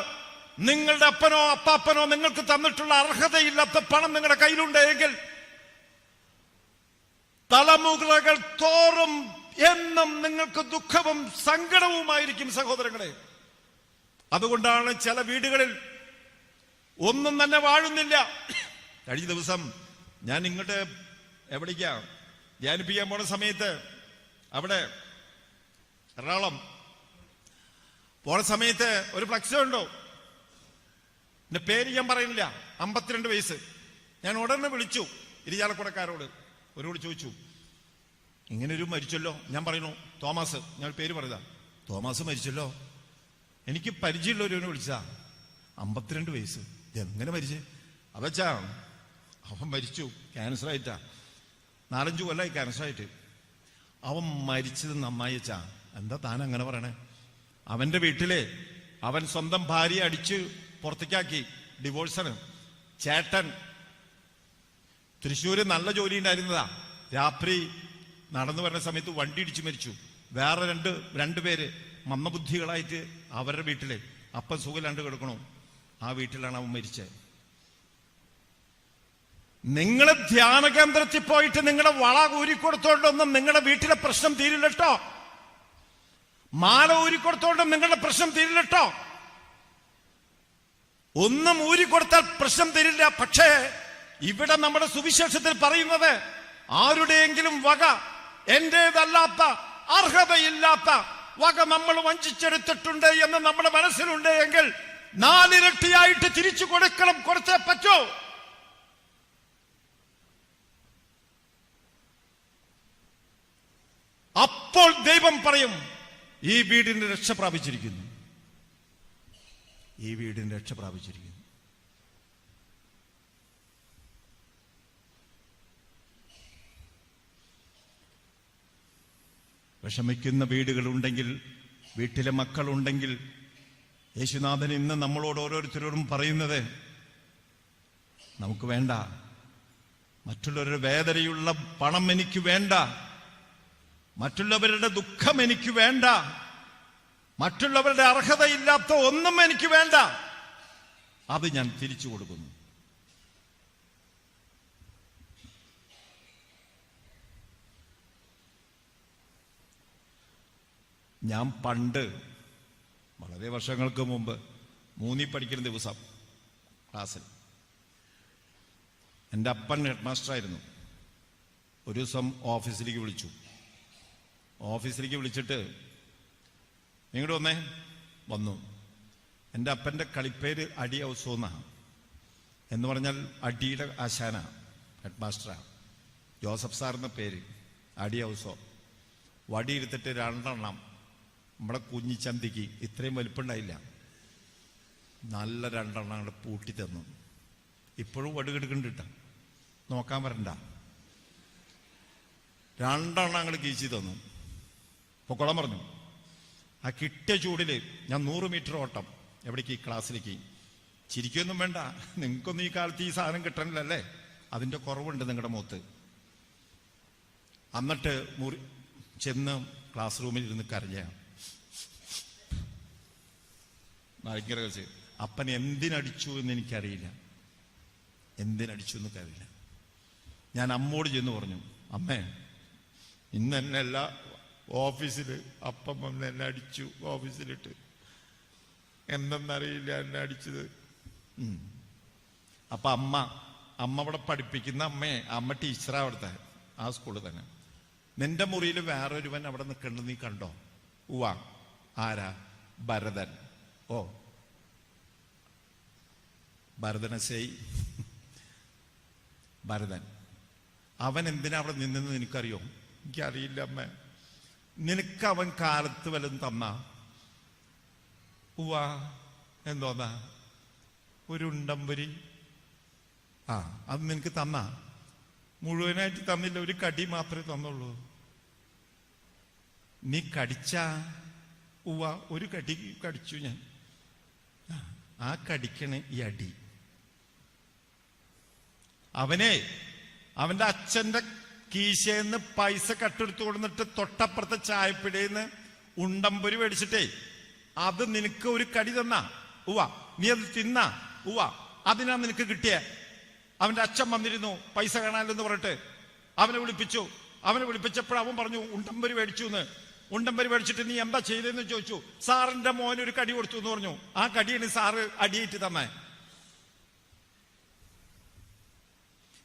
നിങ്ങളുടെ അപ്പനോ അപ്പാപ്പനോ നിങ്ങൾക്ക് തന്നിട്ടുള്ള അർഹതയില്ലാത്ത പണം നിങ്ങളുടെ കയ്യിലുണ്ടെങ്കിൽ തലമുറകൾ തോറും എന്നും നിങ്ങൾക്ക് ദുഃഖവും സങ്കടവുമായിരിക്കും സഹോദരങ്ങളെ. അതുകൊണ്ടാണ് ചില വീടുകളിൽ ഒന്നും തന്നെ വാഴുന്നില്ല. കഴിഞ്ഞ ദിവസം ഞാൻ ഇങ്ങോട്ട് എവിടേക്കാ ധ്യാനിപ്പിക്കാൻ പോണ സമയത്ത് അവിടെ എറണാകുളം പോണ സമയത്ത് ഒരു ഫ്ലക്സ് ഉണ്ടോ, എന്റെ പേര് ഞാൻ പറയുന്നില്ല, 52 വയസ്സ്. ഞാൻ ഉടനെ വിളിച്ചു ഇരിജാലക്കുടക്കാരോട്, അവരോട് ചോദിച്ചു ഇങ്ങനൊരു മരിച്ചല്ലോ. ഞാൻ പറയുന്നു തോമസ്, ഞാൻ പേര് പറയുക, തോമസ് മരിച്ചല്ലോ. എനിക്ക് പരിചയമുള്ളവരവനെ വിളിച്ചാ. 52 വയസ്സ്, എങ്ങനെ മരിച്ചേ? അവച്ചാ അവൻ മരിച്ചു ക്യാൻസറായിട്ടാ. 4-5 കൊല്ലമായി ക്യാൻസറായിട്ട്. അവൻ മരിച്ചത് നന്നായി വെച്ചാ. എന്താ താൻ അങ്ങനെ പറയണേ? അവന്റെ വീട്ടിലെ അവൻ സ്വന്തം ഭാര്യയെ അടിച്ച് പുറത്തേക്കാക്കി, ഡിവോഴ്സാണ്. ചേട്ടൻ തൃശ്ശൂര് നല്ല ജോലി ഉണ്ടായിരുന്നതാ. രാത്രി നടന്നു വരുന്ന സമയത്ത് വണ്ടി ഇടിച്ചു മരിച്ചു. വേറെ രണ്ട് പേര് മന്ദബുദ്ധികളായിട്ട് അവരുടെ വീട്ടില് അപ്പൻ സുഖമില്ലാണ്ട് കിടക്കണു. ആ വീട്ടിലാണ് അവൻ മരിച്ചത്. നിങ്ങൾ ധ്യാന കേന്ദ്രത്തിൽ പോയിട്ട് നിങ്ങളുടെ വള ഊരിക്കൊടുത്തോണ്ടൊന്നും നിങ്ങളുടെ വീട്ടിലെ പ്രശ്നം തീരില്ലട്ടോ. മാല ഊരിക്കൊടുത്തോണ്ടും നിങ്ങളുടെ പ്രശ്നം തീരില്ലട്ടോ. ഒന്നും ഊരിക്കൊടുത്താൽ പ്രശ്നം തീരില്ല. പക്ഷേ ഇവിടെ നമ്മുടെ സുവിശേഷത്തിൽ പറയുന്നത് ആരുടെയെങ്കിലും വക, എന്റേതല്ലാത്ത അർഹതയില്ലാത്ത വക നമ്മൾ വഞ്ചിച്ചെടുത്തിട്ടുണ്ട് എന്ന് നമ്മുടെ മനസ്സിലുണ്ട് എങ്കിൽ നാലിരട്ടിയായിട്ട് തിരിച്ചു കൊടുക്കണം, കൊടുത്തേ പറ്റൂ. അപ്പോൾ ദൈവം പറയും, ഈ വീടിന് രക്ഷ പ്രാപിച്ചിരിക്കുന്നു, ഈ വീടിന് രക്ഷ പ്രാപിച്ചിരിക്കുന്നു. വിഷമിക്കുന്ന വീടുകളുണ്ടെങ്കിൽ, വീട്ടിലെ മക്കളുണ്ടെങ്കിൽ, യേശുനാഥൻ ഇന്ന് നമ്മളോട് ഓരോരുത്തരോടും പറയുന്നത്, നമുക്ക് വേണ്ട മറ്റുള്ളവരുടെ വേദനയുള്ള പണം, എനിക്ക് വേണ്ട മറ്റുള്ളവരുടെ ദുഃഖം, എനിക്ക് വേണ്ട മറ്റുള്ളവരുടെ അർഹതയില്ലാത്ത ഒന്നും എനിക്ക് വേണ്ട, അത് ഞാൻ തിരിച്ചു കൊടുക്കുന്നു. ഞാൻ പണ്ട് വളരെ വർഷങ്ങൾക്ക് മുമ്പ് 3 പഠിക്കുന്ന ദിവസം ക്ലാസ്സിൽ എൻ്റെ അപ്പൻ ഹെഡ് മാസ്റ്ററായിരുന്നു. ഒരു ദിവസം ഓഫീസിലേക്ക് വിളിച്ചു. ഓഫീസിലേക്ക് വിളിച്ചിട്ട്, ഇങ്ങോട്ട് വന്നേ. വന്നു. എൻ്റെ അപ്പൻ്റെ കളിപ്പേര് അടി ഔസോ എന്നാണ്. എന്ന് പറഞ്ഞാൽ അടിയുടെ ആശാന, ഹെഡ് മാസ്റ്ററാണ്. ജോസഫ് സാർ എന്ന പേര്, അടി ഔസോ. വടി എടുത്തിട്ട് 2 എണ്ണം നമ്മുടെ കുഞ്ഞിച്ചന്തിക്ക് ഇത്രയും വലിപ്പമുണ്ടായില്ല, നല്ല 2 എണ്ണം അങ്ങോട്ട് പൂട്ടി തന്നു. ഇപ്പോഴും വടി കിടക്കുന്നുണ്ട്, നോക്കാൻ വരണ്ട. 2 എണ്ണം അങ്ങോട്ട് കീച്ചി തന്നു. പൊക്കോളം പറഞ്ഞു. ആ കിട്ടിയ ചൂടിൽ ഞാൻ 100 മീറ്റർ ഓട്ടം. എവിടേക്ക്? ക്ലാസ്സിലേക്ക്. ചിരിക്കൊന്നും വേണ്ട, നിങ്ങൾക്കൊന്നും ഈ കാലത്ത് ഈ സാധനം കിട്ടണില്ലല്ലേ, അതിൻ്റെ കുറവുണ്ട് നിങ്ങളുടെ മുഖത്ത്. എന്നിട്ട് ചെന്ന് ക്ലാസ് റൂമിൽ ഇരുന്ന് കരഞ്ഞ ഭയങ്കര വെച്ച്. അപ്പൻ എന്തിനടിച്ചു എന്ന് എനിക്കറിയില്ല, എന്തിനടിച്ചു എന്നൊക്കറിയില്ല. ഞാൻ അമ്മോട് ചെന്ന് പറഞ്ഞു, അമ്മേ ഇന്ന് എന്നെ എല്ലാ ഓഫീസിൽ അപ്പം വന്ന് എന്നെ അടിച്ചു, ഓഫീസിലിട്ട്. എന്തെന്നറിയില്ല എന്നെ അടിച്ചത്. അപ്പൊ അമ്മ അവിടെ പഠിപ്പിക്കുന്ന അമ്മ ടീച്ചറാ അവിടുത്തെ, ആ സ്കൂളിൽ തന്നെ. നിന്റെ മുറിയിൽ വേറൊരുവൻ അവിടെ നിൽക്കണ്ട, നീ കണ്ടോ? ഉവ്വ. ആരാ? ഭരതൻ. ഓ, ഭരതനസേയ് ഭരതൻ. അവൻ എന്തിനാ അവിടെ നിന്നെന്ന് നിനക്കറിയോ? എനിക്കറിയില്ല അമ്മ. നിനക്ക് അവൻ കാലത്ത് വല്ലതും തന്നാ? ഉവ്വാ. എന്തോന്നാ? ഒരു ഉണ്ടംപൊരി. ആ, അത് നിനക്ക് തന്നാ? മുഴുവനായിട്ട് തന്നില്ല, ഒരു കടി മാത്രമേ തന്നുള്ളൂ. നീ കടിച്ചാ? ഉവ്വ, ഒരു കടി കടിച്ചു ഞാൻ. ആ കടിക്കണ ഈ അടി. അവന്റെ അച്ഛന്റെ കീശേന്ന് പൈസ കട്ടെടുത്ത് കൊടുത്തിട്ട് തൊട്ടപ്പുറത്തെ ചായപ്പിടേന്ന് ഉണ്ടംപൊരി മേടിച്ചിട്ടേ അത് നിനക്ക് ഒരു കടി തന്നാ? ഉവ്വ. നീ അത് തിന്നാ? ഉവ്വ. അതിനാ നിനക്ക് കിട്ടിയ. അവന്റെ അച്ഛൻ വന്നിരുന്നു പൈസ കാണാനെന്ന് പറഞ്ഞിട്ട് അവനെ വിളിപ്പിച്ചു. അവനെ വിളിപ്പിച്ചപ്പോൾ അവൻ പറഞ്ഞു ഉണ്ടംപൊരി മേടിച്ചു എന്ന്. ഉണ്ടംപൊരി മേടിച്ചിട്ട് നീ എന്താ ചെയ്തെന്ന് ചോദിച്ചു. സാറിന്റെ മോന് ഒരു കടി കൊടുത്തു എന്ന് പറഞ്ഞു. ആ കടിയാണ് സാറ് അടിയേറ്റ് തന്നെ.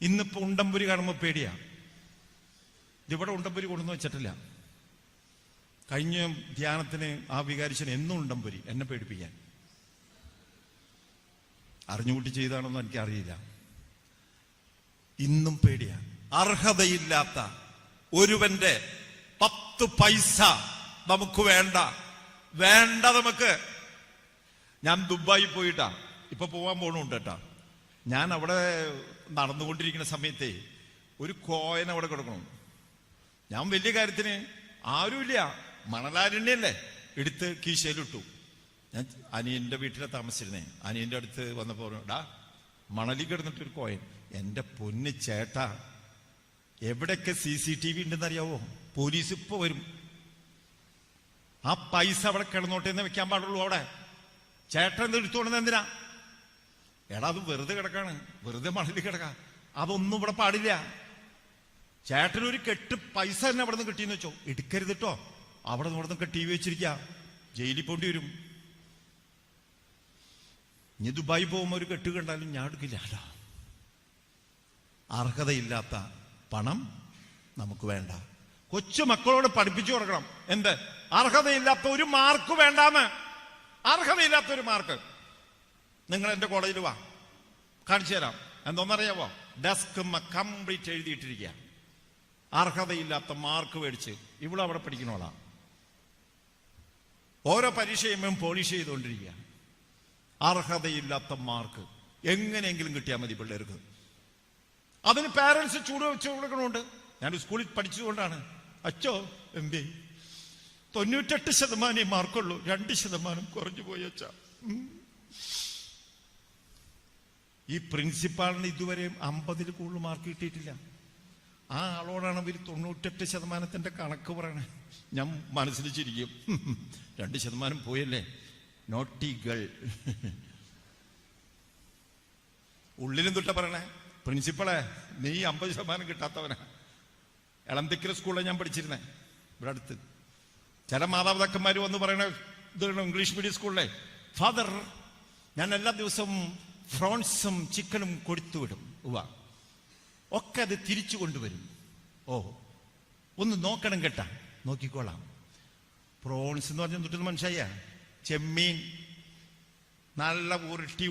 ഇന്നിപ്പോ ഉണ്ടംപൊരി കാണുമ്പോ പേടിയാ. ഇവിടെ ഉണ്ടംപൊരി കൊണ്ടുവന്ന് വെച്ചിട്ടില്ല. കഴിഞ്ഞ ധ്യാനത്തിന് ആ വികാരിച്ചന് എന്നും ഉണ്ടംപൊരി, എന്നെ പേടിപ്പിക്കാൻ. അറിഞ്ഞുകൂട്ടി ചെയ്താണെന്ന് എനിക്കറിയില്ല. ഇന്നും പേടിയാ. അർഹതയില്ലാത്ത ഒരുവന്റെ 10 പൈസ നമുക്ക് വേണ്ട, വേണ്ട നമുക്ക്. ഞാൻ ദുബായി പോയിട്ടാ, ഇപ്പൊ പോവാൻ പോണുണ്ട് കേട്ടാ. ഞാൻ അവിടെ നടന്നുകൊണ്ടിരിക്കുന്ന സമയത്തെ ഒരു കോയൻ അവിടെ കിടക്കണം. ഞാൻ വലിയ കാര്യത്തിന് ആരുമില്ല, മണലാരണ്യല്ലേ, എടുത്ത് കീശയിലിട്ടു. ഞാൻ അനിയന്റെ വീട്ടിലെ താമസിച്ചിരുന്നേ. അനിയന്റെ അടുത്ത് വന്നപ്പോ ഡാ മണലിൽ കിടന്നിട്ടൊരു കോയൻ. എന്റെ പൊന്ന് ചേട്ടാ, എവിടെയൊക്കെ CCTV ഉണ്ടെന്നറിയാവോ? പോലീസ് ഇപ്പൊ വരും. ആ പൈസ അവിടെ കിടന്നോട്ടെ എന്ന് വെക്കാൻ പാടുള്ളൂ. അവിടെ ചേട്ടൻ എടുത്തോണ്ടെന്ന് എന്തിനാ? എടാ അത് വെറുതെ കിടക്കാണ്, വെറുതെ മണലിൽ കിടക്ക. അതൊന്നും ഇവിടെ പാടില്ല. ചേട്ടനൊരു കെട്ട് പൈസ തന്നെ അവിടെ നിന്ന് കിട്ടിയെന്ന് വെച്ചോ, എടുക്കരുത് കേട്ടോ. അവിടെ നിന്ന് കെട്ടി വെച്ചിരിക്ക, ജയിലിൽ പോണ്ടി വരും. ഇനി ദുബായി പോകുമ്പോ ഒരു കെട്ട് കണ്ടാലും ഞാൻ എടുക്കില്ല. അർഹതയില്ലാത്ത പണം നമുക്ക് വേണ്ട. കൊച്ചു മക്കളോട് പഠിപ്പിച്ചു കൊടുക്കണം. എന്ത്? അർഹതയില്ലാത്ത ഒരു മാർക്ക് വേണ്ടാന്ന്. അർഹതയില്ലാത്ത ഒരു മാർക്ക്. നിങ്ങൾ എൻ്റെ കോളേജിൽ വാ, കാണിച്ചു തരാം. എന്തോന്നറിയാവോ? ഡെസ്ക് കംപ്ലീറ്റ് എഴുതിയിട്ടിരിക്കുക. അർഹതയില്ലാത്ത മാർക്ക് മേടിച്ച് ഇവിടെ അവിടെ പഠിക്കണോളാ. ഓരോ പരീക്ഷയും പോളിഷ് ചെയ്തുകൊണ്ടിരിക്കുക. അർഹതയില്ലാത്ത മാർക്ക് എങ്ങനെയെങ്കിലും കിട്ടിയാൽ മതി പിള്ളേർക്ക്. അതിന് പാരന്റ്സ് ചൂട് വെച്ച് കൊടുക്കണമുണ്ട്. ഞാൻ സ്കൂളിൽ പഠിച്ചതുകൊണ്ടാണ്. അച്ചോ എന്തേ 98% മാർക്കുള്ളൂ, 2% കുറഞ്ഞു പോയി അച്ഛാ. ഈ പ്രിൻസിപ്പാളിന് ഇതുവരെ 50-ൽ കൂടുതൽ മാർക്ക് കിട്ടിയിട്ടില്ല. ആ ആളോടാണ് ഇവർ 98% കണക്ക് പറയണേ. ഞാൻ മനസ്സിൽ ചിരിക്കും. 2% പോയല്ലേ, നോട്ടി ഗേൾ. ഉള്ളിലും തൊട്ട പറയണേ, പ്രിൻസിപ്പളെ നീ 50% കിട്ടാത്തവനാ. എളന്തിക്കൽ സ്കൂളിൽ ഞാൻ പഠിച്ചിരുന്നേ, ഇവിടെ അടുത്ത്. ചില മാതാപിതാക്കന്മാർ വന്ന് പറയണ ഇത് ഇംഗ്ലീഷ് മീഡിയം സ്കൂളിലെ ഫാദർ, ഞാൻ എല്ലാ ദിവസവും ഫ്രോൺസും ചിക്കനും കൊടുത്തു വിടും. ഒക്കെ അത് തിരിച്ചു കൊണ്ടുവരും. ഓ, ഒന്ന് നോക്കണം കേട്ടാ. നോക്കിക്കോളാം. പ്രോൺസ് എന്ന് പറഞ്ഞാൽ തൊട്ട് മനസ്സിലായ ചെമ്മീൻ നല്ല ഉരുട്ടി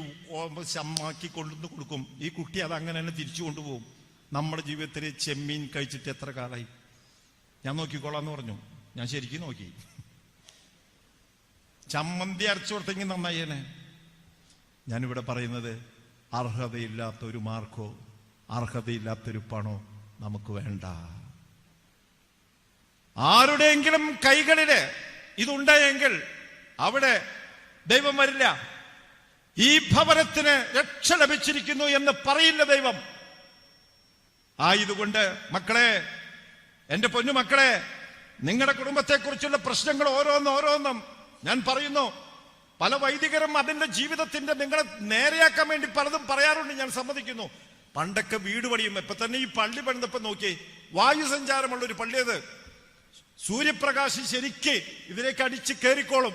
ചമ്മാക്കി കൊണ്ടുവന്ന് കൊടുക്കും. ഈ കുട്ടി അത് അങ്ങനെ തന്നെ തിരിച്ചു കൊണ്ടുപോകും. നമ്മുടെ ജീവിതത്തിൽ ചെമ്മീൻ കഴിച്ചിട്ട് എത്ര കാലമായി? ഞാൻ നോക്കിക്കോളാം എന്ന് പറഞ്ഞു. ഞാൻ ശരിക്കും നോക്കി. ചമ്മന്തി അരച്ചു കൊടുത്തെങ്കിൽ നന്നായേനെ. ഞാനിവിടെ പറയുന്നത്, അർഹതയില്ലാത്തൊരു മാർക്കോ അർഹതയില്ലാത്തൊരു പണോ നമുക്ക് വേണ്ട. ആരുടെയെങ്കിലും കൈകളില് ഇതുണ്ടായെങ്കിൽ അവിടെ ദൈവം വരില്ല. ഈ ഭവനത്തിന് രക്ഷ ലഭിച്ചിരിക്കുന്നു എന്ന് പറയില്ല ദൈവം. ആയതുകൊണ്ട് മക്കളെ, എന്റെ പൊന്നു മക്കളെ, നിങ്ങളുടെ കുടുംബത്തെക്കുറിച്ചുള്ള പ്രശ്നങ്ങൾ ഓരോന്നും ഞാൻ പറയുന്നു. പല വൈദികരും അതിന്റെ ജീവിതത്തിന്റെ നിങ്ങളെ നേരെയാക്കാൻ വേണ്ടി പലതും പറയാറുണ്ട്. ഞാൻ സമ്മതിക്കുന്നു. പണ്ടൊക്കെ വീട് പണിയും, ഇപ്പൊ തന്നെ ഈ പള്ളി പണിതപ്പോ നോക്കി, വായു സഞ്ചാരമുള്ള ഒരു പള്ളിയത്. സൂര്യപ്രകാശം ശരിക്ക് ഇതിലേക്ക് അടിച്ച് കയറിക്കോളും.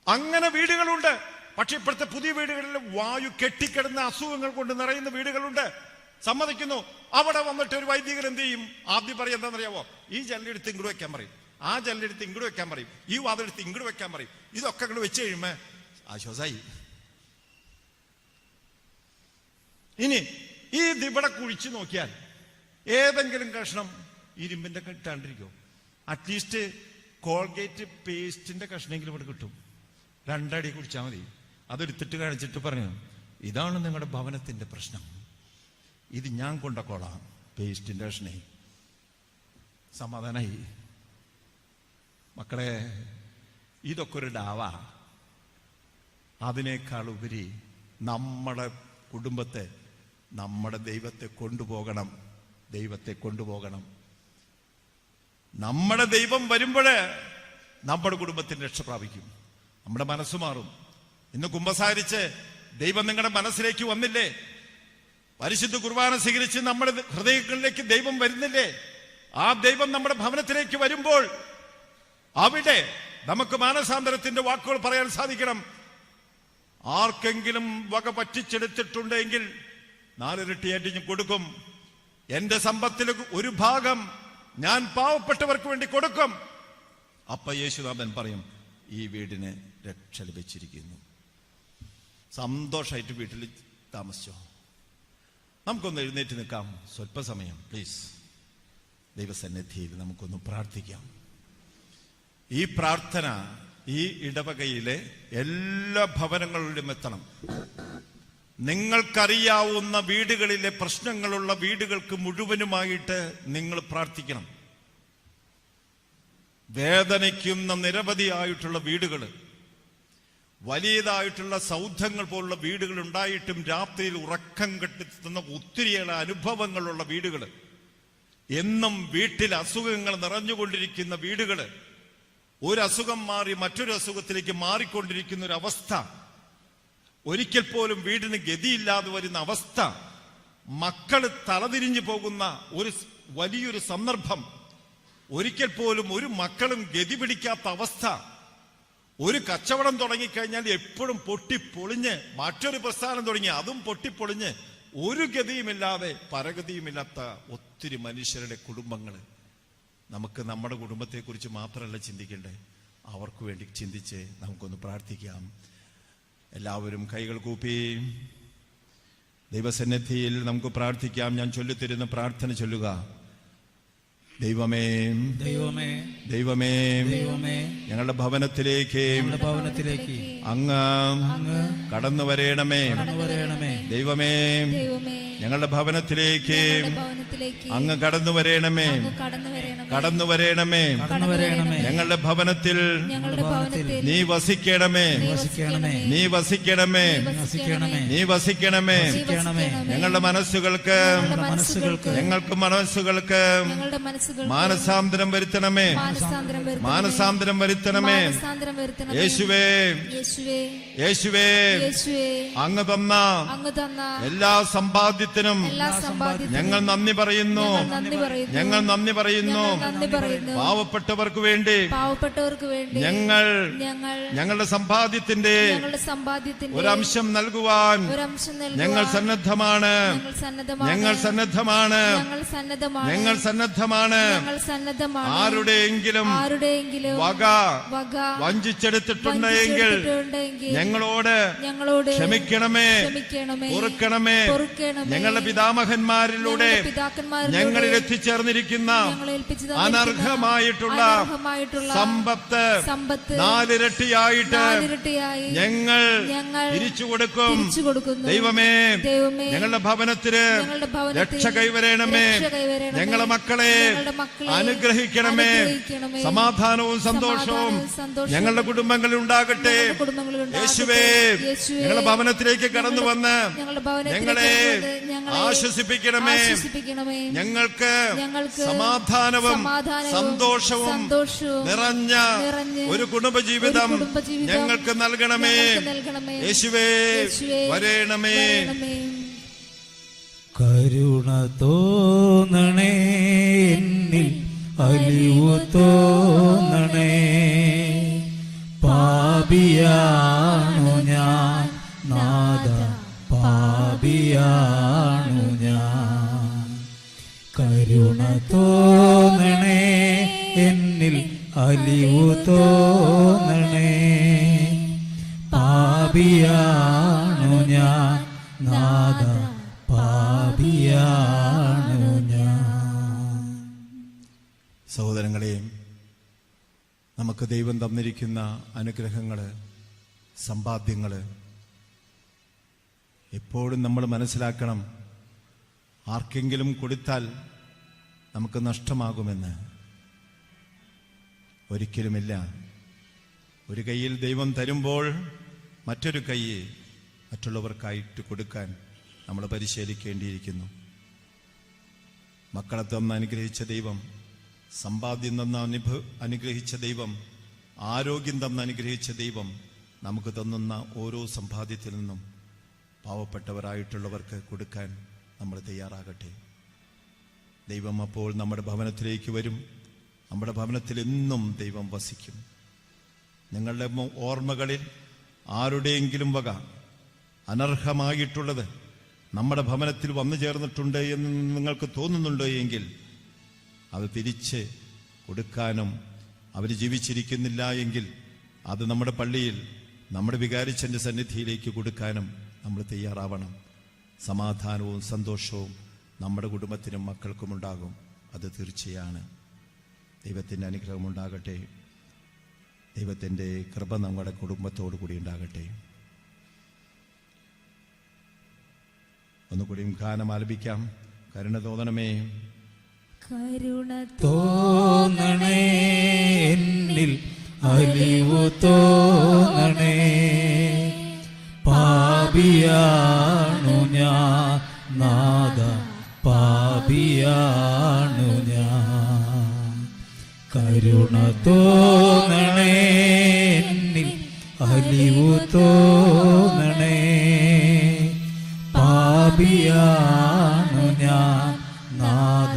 അങ്ങനെ വീടുകളുണ്ട്. പക്ഷെ ഇപ്പോഴത്തെ പുതിയ വീടുകളിൽ വായു കെട്ടിക്കിടന്ന അസുഖങ്ങൾ കൊണ്ട് നിറയുന്ന വീടുകളുണ്ട്. സമ്മതിക്കുന്നു. അവിടെ വന്നിട്ട് ഒരു വൈദികൻ എന്ത് ചെയ്യും? ആദ്യം പറയും എന്താണെന്നറിയാവോ? ഈ ജനലെടുത്ത് ഇങ്ങോട്ട് വെക്കാൻ പറയും, ആ ജനലെടുത്ത് ഇങ്ങോട്ട് വെക്കാൻ പറയും, ഈ വാതിലെടുത്ത് ഇങ്ങോട്ട് വെക്കാൻ പറയും. ഇതൊക്കെ ഇങ്ങോട്ട് വെച്ച് കഴിയുമ്പോ ആശ്വാസമായി. ഇനി ഈ ഇവിടെ കുഴിച്ചു നോക്കിയാൽ ഏതെങ്കിലും കഷ്ണം ഇരുമ്പിന്റെ കിട്ടാണ്ടിരിക്കോ? അറ്റ്ലീസ്റ്റ് കോൾഗേറ്റ് പേസ്റ്റിന്റെ കഷ്ണമെങ്കിലും ഇവിടെ കിട്ടും. 2 അടി കുടിച്ചാൽ മതി. അതെടുത്തിട്ട് കാണിച്ചിട്ട് പറഞ്ഞു, ഇതാണ് നിങ്ങളുടെ ഭവനത്തിന്റെ പ്രശ്നം, ഇത് ഞാൻ കൊണ്ടക്കോളാം. പേസ്റ്റിന്റെ കഷ്ണേ. സമാധാനായി. മക്കളെ, ഇതൊക്കെ ഒരു ഡാവ. അതിനേക്കാൾ ഉപരി നമ്മുടെ കുടുംബത്തെ, നമ്മുടെ ദൈവത്തെ കൊണ്ടുപോകണം. നമ്മുടെ ദൈവം വരുമ്പോഴേ നമ്മുടെ കുടുംബത്തിന് രക്ഷ പ്രാപിക്കും. നമ്മുടെ മനസ്സ് മാറും. ഇന്ന് കുമ്പസാരിച്ച് ദൈവം നിങ്ങളുടെ മനസ്സിലേക്ക് വന്നില്ലേ? പരിശുദ്ധ കുർബാന സ്വീകരിച്ച് നമ്മുടെ ഹൃദയങ്ങളിലേക്ക് ദൈവം വരുന്നില്ലേ? ആ ദൈവം നമ്മുടെ ഭവനത്തിലേക്ക് വരുമ്പോൾ അവിടെ നമുക്ക് മാനസാന്തരത്തിന്റെ വാക്കുകൾ പറയാൻ സാധിക്കണം. ആർക്കെങ്കിലും വക പറ്റിച്ചെടുത്തിട്ടുണ്ടെങ്കിൽ 4 ഇരട്ടിയായിട്ട് ഞാൻ കൊടുക്കും. എന്റെ സമ്പത്തിൽ ഒരു ഭാഗം ഞാൻ പാവപ്പെട്ടവർക്ക് വേണ്ടി കൊടുക്കും. അപ്പ യേശുനാഥൻ പറയും, ഈ വീടിന് രക്ഷ ലഭിച്ചിരിക്കുന്നു. സന്തോഷമായിട്ട് വീട്ടിൽ താമസിച്ചോ. നമുക്കൊന്ന് എഴുന്നേറ്റ് നിൽക്കാം സ്വല്പസമയം പ്ലീസ്. ദൈവസന്നിധിയിൽ നമുക്കൊന്ന് പ്രാർത്ഥിക്കാം. ഈ പ്രാർത്ഥന ഈ ഇടവകയിലെ എല്ലാ ഭവനങ്ങളിലും എത്തണം. നിങ്ങൾക്കറിയാവുന്ന വീടുകളിലെ പ്രശ്നങ്ങളുള്ള വീടുകൾക്ക് മുഴുവനുമായിട്ട് നിങ്ങൾ പ്രാർത്ഥിക്കണം. വേദനിക്കുന്ന നിരവധിയായിട്ടുള്ള വീടുകൾ, വലിയതായിട്ടുള്ള സൗധങ്ങൾ പോലുള്ള വീടുകൾ ഉണ്ടായിട്ടും രാത്രിയിൽ ഉറക്കം കെട്ടുന്ന ഒത്തിരിയേറെ അനുഭവങ്ങളുള്ള വീടുകൾ, എന്നും വീട്ടിൽ അസുഖങ്ങൾ നിറഞ്ഞുകൊണ്ടിരിക്കുന്ന വീടുകൾ, ഒരു അസുഖം മാറി മറ്റൊരു അസുഖത്തിലേക്ക് മാറിക്കൊണ്ടിരിക്കുന്ന ഒരു അവസ്ഥ, ഒരിക്കൽ പോലും വീടിന് ഗതിയില്ലാതെ വരുന്ന അവസ്ഥ, മക്കൾ തലതിരിഞ്ഞു പോകുന്ന ഒരു വലിയൊരു സന്ദർഭം, ഒരിക്കൽ പോലും ഒരു മക്കളും ഗതി പിടിക്കാത്ത അവസ്ഥ, ഒരു കച്ചവടം തുടങ്ങിക്കഴിഞ്ഞാൽ എപ്പോഴും പൊട്ടിപ്പൊളിഞ്ഞ്, മറ്റൊരു പ്രസ്ഥാനം തുടങ്ങി അതും പൊട്ടിപ്പൊളിഞ്ഞ്, ഒരു ഗതിയുമില്ലാതെ പരഗതിയുമില്ലാത്ത ഒത്തിരി മനുഷ്യരുടെ കുടുംബങ്ങൾ. നമുക്ക് നമ്മുടെ കുടുംബത്തെക്കുറിച്ച് മാത്രമല്ല ചിന്തിക്കേണ്ടേ, അവർക്ക് വേണ്ടി ചിന്തിച്ച് നമുക്കൊന്ന് പ്രാർത്ഥിക്കാം. എല്ലാവരും കൈകൾ കൂപ്പി ദൈവസന്നിധിയിൽ നമുക്ക് പ്രാർത്ഥിക്കാം. ഞാൻ ചൊല്ലിത്തരുന്ന പ്രാർത്ഥന ചൊല്ലുക. ദൈവമേ ദൈവമേ ദൈവമേ ദൈവമേ ഞങ്ങളുടെ ഭവനത്തിലേക്ക് അങ്ങ് കടന്നു വരേണമേ. ദൈവമേ ഞങ്ങളുടെ ഭവനത്തിലേക്ക് അങ്ങ് കടന്നു വരേണമേ. കടന്നു വരേണമേ. ഞങ്ങളുടെ ഭവനത്തിൽ നീ വസിക്കണമേ. നീ വസിക്കണമേ. നീ വസിക്കണമേ. ഞങ്ങളുടെ മനസ്സുകൾക്ക് ഞങ്ങൾക്ക് മനസ്സുകൾക്ക് മാനസാന്തരം വരുത്തണമേ. മാനസാന്തരം വരുത്തണമേ. യേശുവേ യേശുവേ അങ്ങ് തന്ന എല്ലാ സമ്പാദ്യത്തിനും ഞങ്ങൾ നന്ദി പറയുന്നു. ഞങ്ങൾ നന്ദി പറയുന്നു. പാവപ്പെട്ടവർക്ക് വേണ്ടി ഞങ്ങൾ ഞങ്ങളുടെ സമ്പാദ്യത്തിന്റെ ഒരംശം നൽകുവാൻ ഞങ്ങൾ സന്നദ്ധമാണ്. ഞങ്ങൾ സന്നദ്ധമാണ്. ഞങ്ങൾ സന്നദ്ധമാണ്. ആരുടെയെങ്കിലും വക വഞ്ചിച്ചെടുത്തിട്ടുണ്ടെങ്കിൽ ഞങ്ങളോട് ക്ഷമിക്കണമേ. പൊറുക്കണമേ. ഞങ്ങളുടെ പിതാമഹന്മാരിലൂടെ ഞങ്ങളിൽ എത്തിച്ചേർന്നിരിക്കുന്ന അനർഹമായിട്ടുള്ള സമ്പത്ത് 4 ഇരട്ടിയായിട്ട് ഞങ്ങൾ തിരിച്ചു കൊടുക്കും. ദൈവമേ ഞങ്ങളുടെ ഭവനത്തിന് രക്ഷ കൈവരണമേ. ഞങ്ങളുടെ മക്കളെ അനുഗ്രഹിക്കണമേ. സമാധാനവും സന്തോഷവും ഞങ്ങളുടെ കുടുംബങ്ങളിൽ ഉണ്ടാകട്ടെ. യേശുവേ ഞങ്ങളുടെ ഭവനത്തിലേക്ക് കടന്നു വന്ന് ഞങ്ങളെ ആശ്വസിപ്പിക്കണമേ. ഞങ്ങൾക്ക് സമാധാനവും സന്തോഷവും നിറഞ്ഞ ഒരു കുടുംബജീവിതം ഞങ്ങൾക്ക് നൽകണമേ. യേശുവേ വരേണമേ. കരുണ തോന്നണേ. എന്നിൽ അലിവു തോന്നണേ. പാപിയാണു ഞാൻ നാഥ, പാപിയാണു ഞാൻ. കരുണ തോന്നണേ. എന്നിൽ അലിവു തോന്നണേ. പാപിയാണു ഞാൻ നാഥ, പാപിയാണു ഞാൻ. സഹോദരങ്ങളെ, നമുക്ക് ദൈവം തന്നിരിക്കുന്ന അനുഗ്രഹങ്ങള്, സമ്പാദ്യങ്ങള് എപ്പോഴും നമ്മൾ മനസ്സിലാക്കണം. ആർക്കെങ്കിലും കൊടുത്താൽ നമുക്ക് നഷ്ടമാകുമെന്ന് ഒരിക്കലുമില്ല. ഒരു കൈയിൽ ദൈവം തരുമ്പോൾ മറ്റൊരു കൈ മറ്റുള്ളവർക്കായിട്ട് കൊടുക്കാൻ നമ്മൾ പരിശീലിക്കേണ്ടിയിരിക്കുന്നു. മക്കളെ തന്ന് അനുഗ്രഹിച്ച ദൈവം, സമ്പാദ്യം തന്ന് അനുഗ്രഹിച്ച ദൈവം, ആരോഗ്യം തന്ന് അനുഗ്രഹിച്ച ദൈവം നമുക്ക് തന്നുന്ന ഓരോ സമ്പാദ്യത്തിൽ നിന്നും പാവപ്പെട്ടവരായിട്ടുള്ളവർക്ക് കൊടുക്കാൻ നമ്മൾ തയ്യാറാകട്ടെ. ദൈവം അപ്പോൾ നമ്മുടെ ഭവനത്തിലേക്ക് വരും. നമ്മുടെ ഭവനത്തിൽ എന്നും ദൈവം വസിക്കും. നിങ്ങളുടെ ഓർമ്മകളിൽ ആരുടെയെങ്കിലും വക അനർഹമായിട്ടുള്ളത് നമ്മുടെ ഭവനത്തിൽ വന്നു ചേർന്നിട്ടുണ്ട് എന്ന് നിങ്ങൾക്ക് തോന്നുന്നുണ്ടോ എങ്കിൽ അത് തിരിച്ച് കൊടുക്കാനും, അവർ ജീവിച്ചിരിക്കുന്നില്ല എങ്കിൽ അത് നമ്മുടെ പള്ളിയിൽ നമ്മുടെ വികാരിച്ചൻ്റെ സന്നിധിയിലേക്ക് കൊടുക്കാനും നമ്മൾ തയ്യാറാവണം. സമാധാനവും സന്തോഷവും നമ്മുടെ കുടുംബത്തിനും മക്കൾക്കും ഉണ്ടാകും. അത് തീർച്ചയാണ്. ദൈവത്തിൻ്റെ അനുഗ്രഹം ഉണ്ടാകട്ടെ. ദൈവത്തിൻ്റെ കൃപ നമ്മുടെ കുടുംബത്തോടു കൂടി ഉണ്ടാകട്ടെ. ഒന്നുകൂടിയും ഗാനം ആലപിക്കാം. കരുണ തോന്നണമേ. കരുണ തോന്നണേ. എന്നിൽ അലിവു തോന്നണേ. പാപിയാണു ഞാൻ നാഥ, പാപിയാണു ഞാൻ. കരുണ തോന്നണേ. എന്നിൽ അലിവു തോന്നണേ. പാപിയാണു ഞാൻ നാഥ,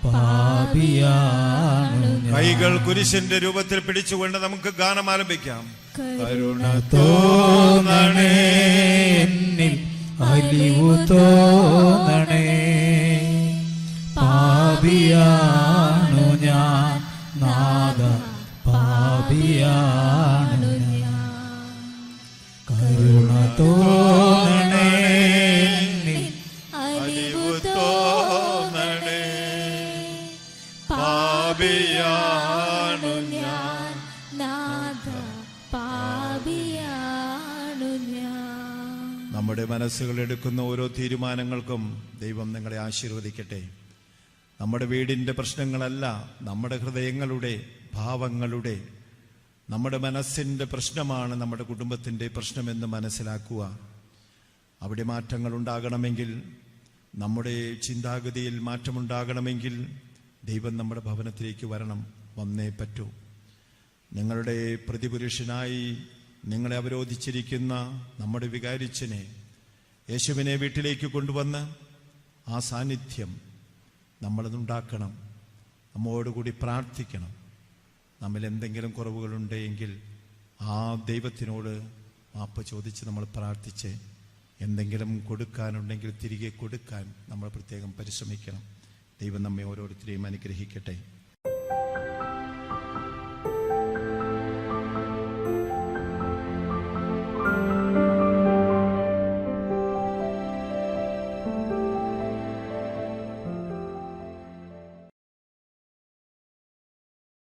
പാപിയാണു ഞാൻ. കൈകൾ കുരിശിന്റെ രൂപത്തിൽ പിടിച്ചുകൊണ്ട് നമുക്ക് ഗാനം ആലപിക്കാം. കരുണ തോന്നണേ. എന്നിൽ അലിവു തോന്നണേ. പാപിയാണു ഞാൻ നാഥ, പാപിയാണു ഞാൻ. കരുണ നമ്മുടെ മനസ്സുകൾ എടുക്കുന്ന ഓരോ തീരുമാനങ്ങൾക്കും ദൈവം നിങ്ങളെ ആശീർവദിക്കട്ടെ. നമ്മുടെ വീടിൻ്റെ പ്രശ്നങ്ങളല്ല, നമ്മുടെ ഹൃദയങ്ങളുടെ, ഭാവങ്ങളുടെ, നമ്മുടെ മനസ്സിൻ്റെ പ്രശ്നമാണ് നമ്മുടെ കുടുംബത്തിൻ്റെ പ്രശ്നമെന്ന് മനസ്സിലാക്കുക. അവിടെ മാറ്റങ്ങൾ ഉണ്ടാകണമെങ്കിൽ, നമ്മുടെ ചിന്താഗതിയിൽ മാറ്റമുണ്ടാകണമെങ്കിൽ ദൈവം നമ്മുടെ ഭവനത്തിലേക്ക് വന്നേ പറ്റൂ. നിങ്ങളുടെ പ്രതിപുരുഷനായി നിങ്ങളെ അവരോധിച്ചിരിക്കുന്ന നമ്മുടെ വികാരിച്ചനെ, യേശുവിനെ വീട്ടിലേക്ക് കൊണ്ടുവന്ന് ആ സാന്നിധ്യം നമ്മളതുണ്ടാക്കണം. നമ്മോടുകൂടി പ്രാർത്ഥിക്കണം. നമ്മിൽ എന്തെങ്കിലും കുറവുകളുണ്ടെങ്കിൽ ആ ദൈവത്തിനോട് മാപ്പ് ചോദിച്ച് നമ്മൾ പ്രാർത്ഥിച്ച് എന്തെങ്കിലും കൊടുക്കാനുണ്ടെങ്കിൽ തിരികെ കൊടുക്കാൻ നമ്മൾ പ്രത്യേകം പരിശ്രമിക്കണം. ദൈവം നമ്മെ ഓരോരുത്തരെയും അനുഗ്രഹിക്കട്ടെ.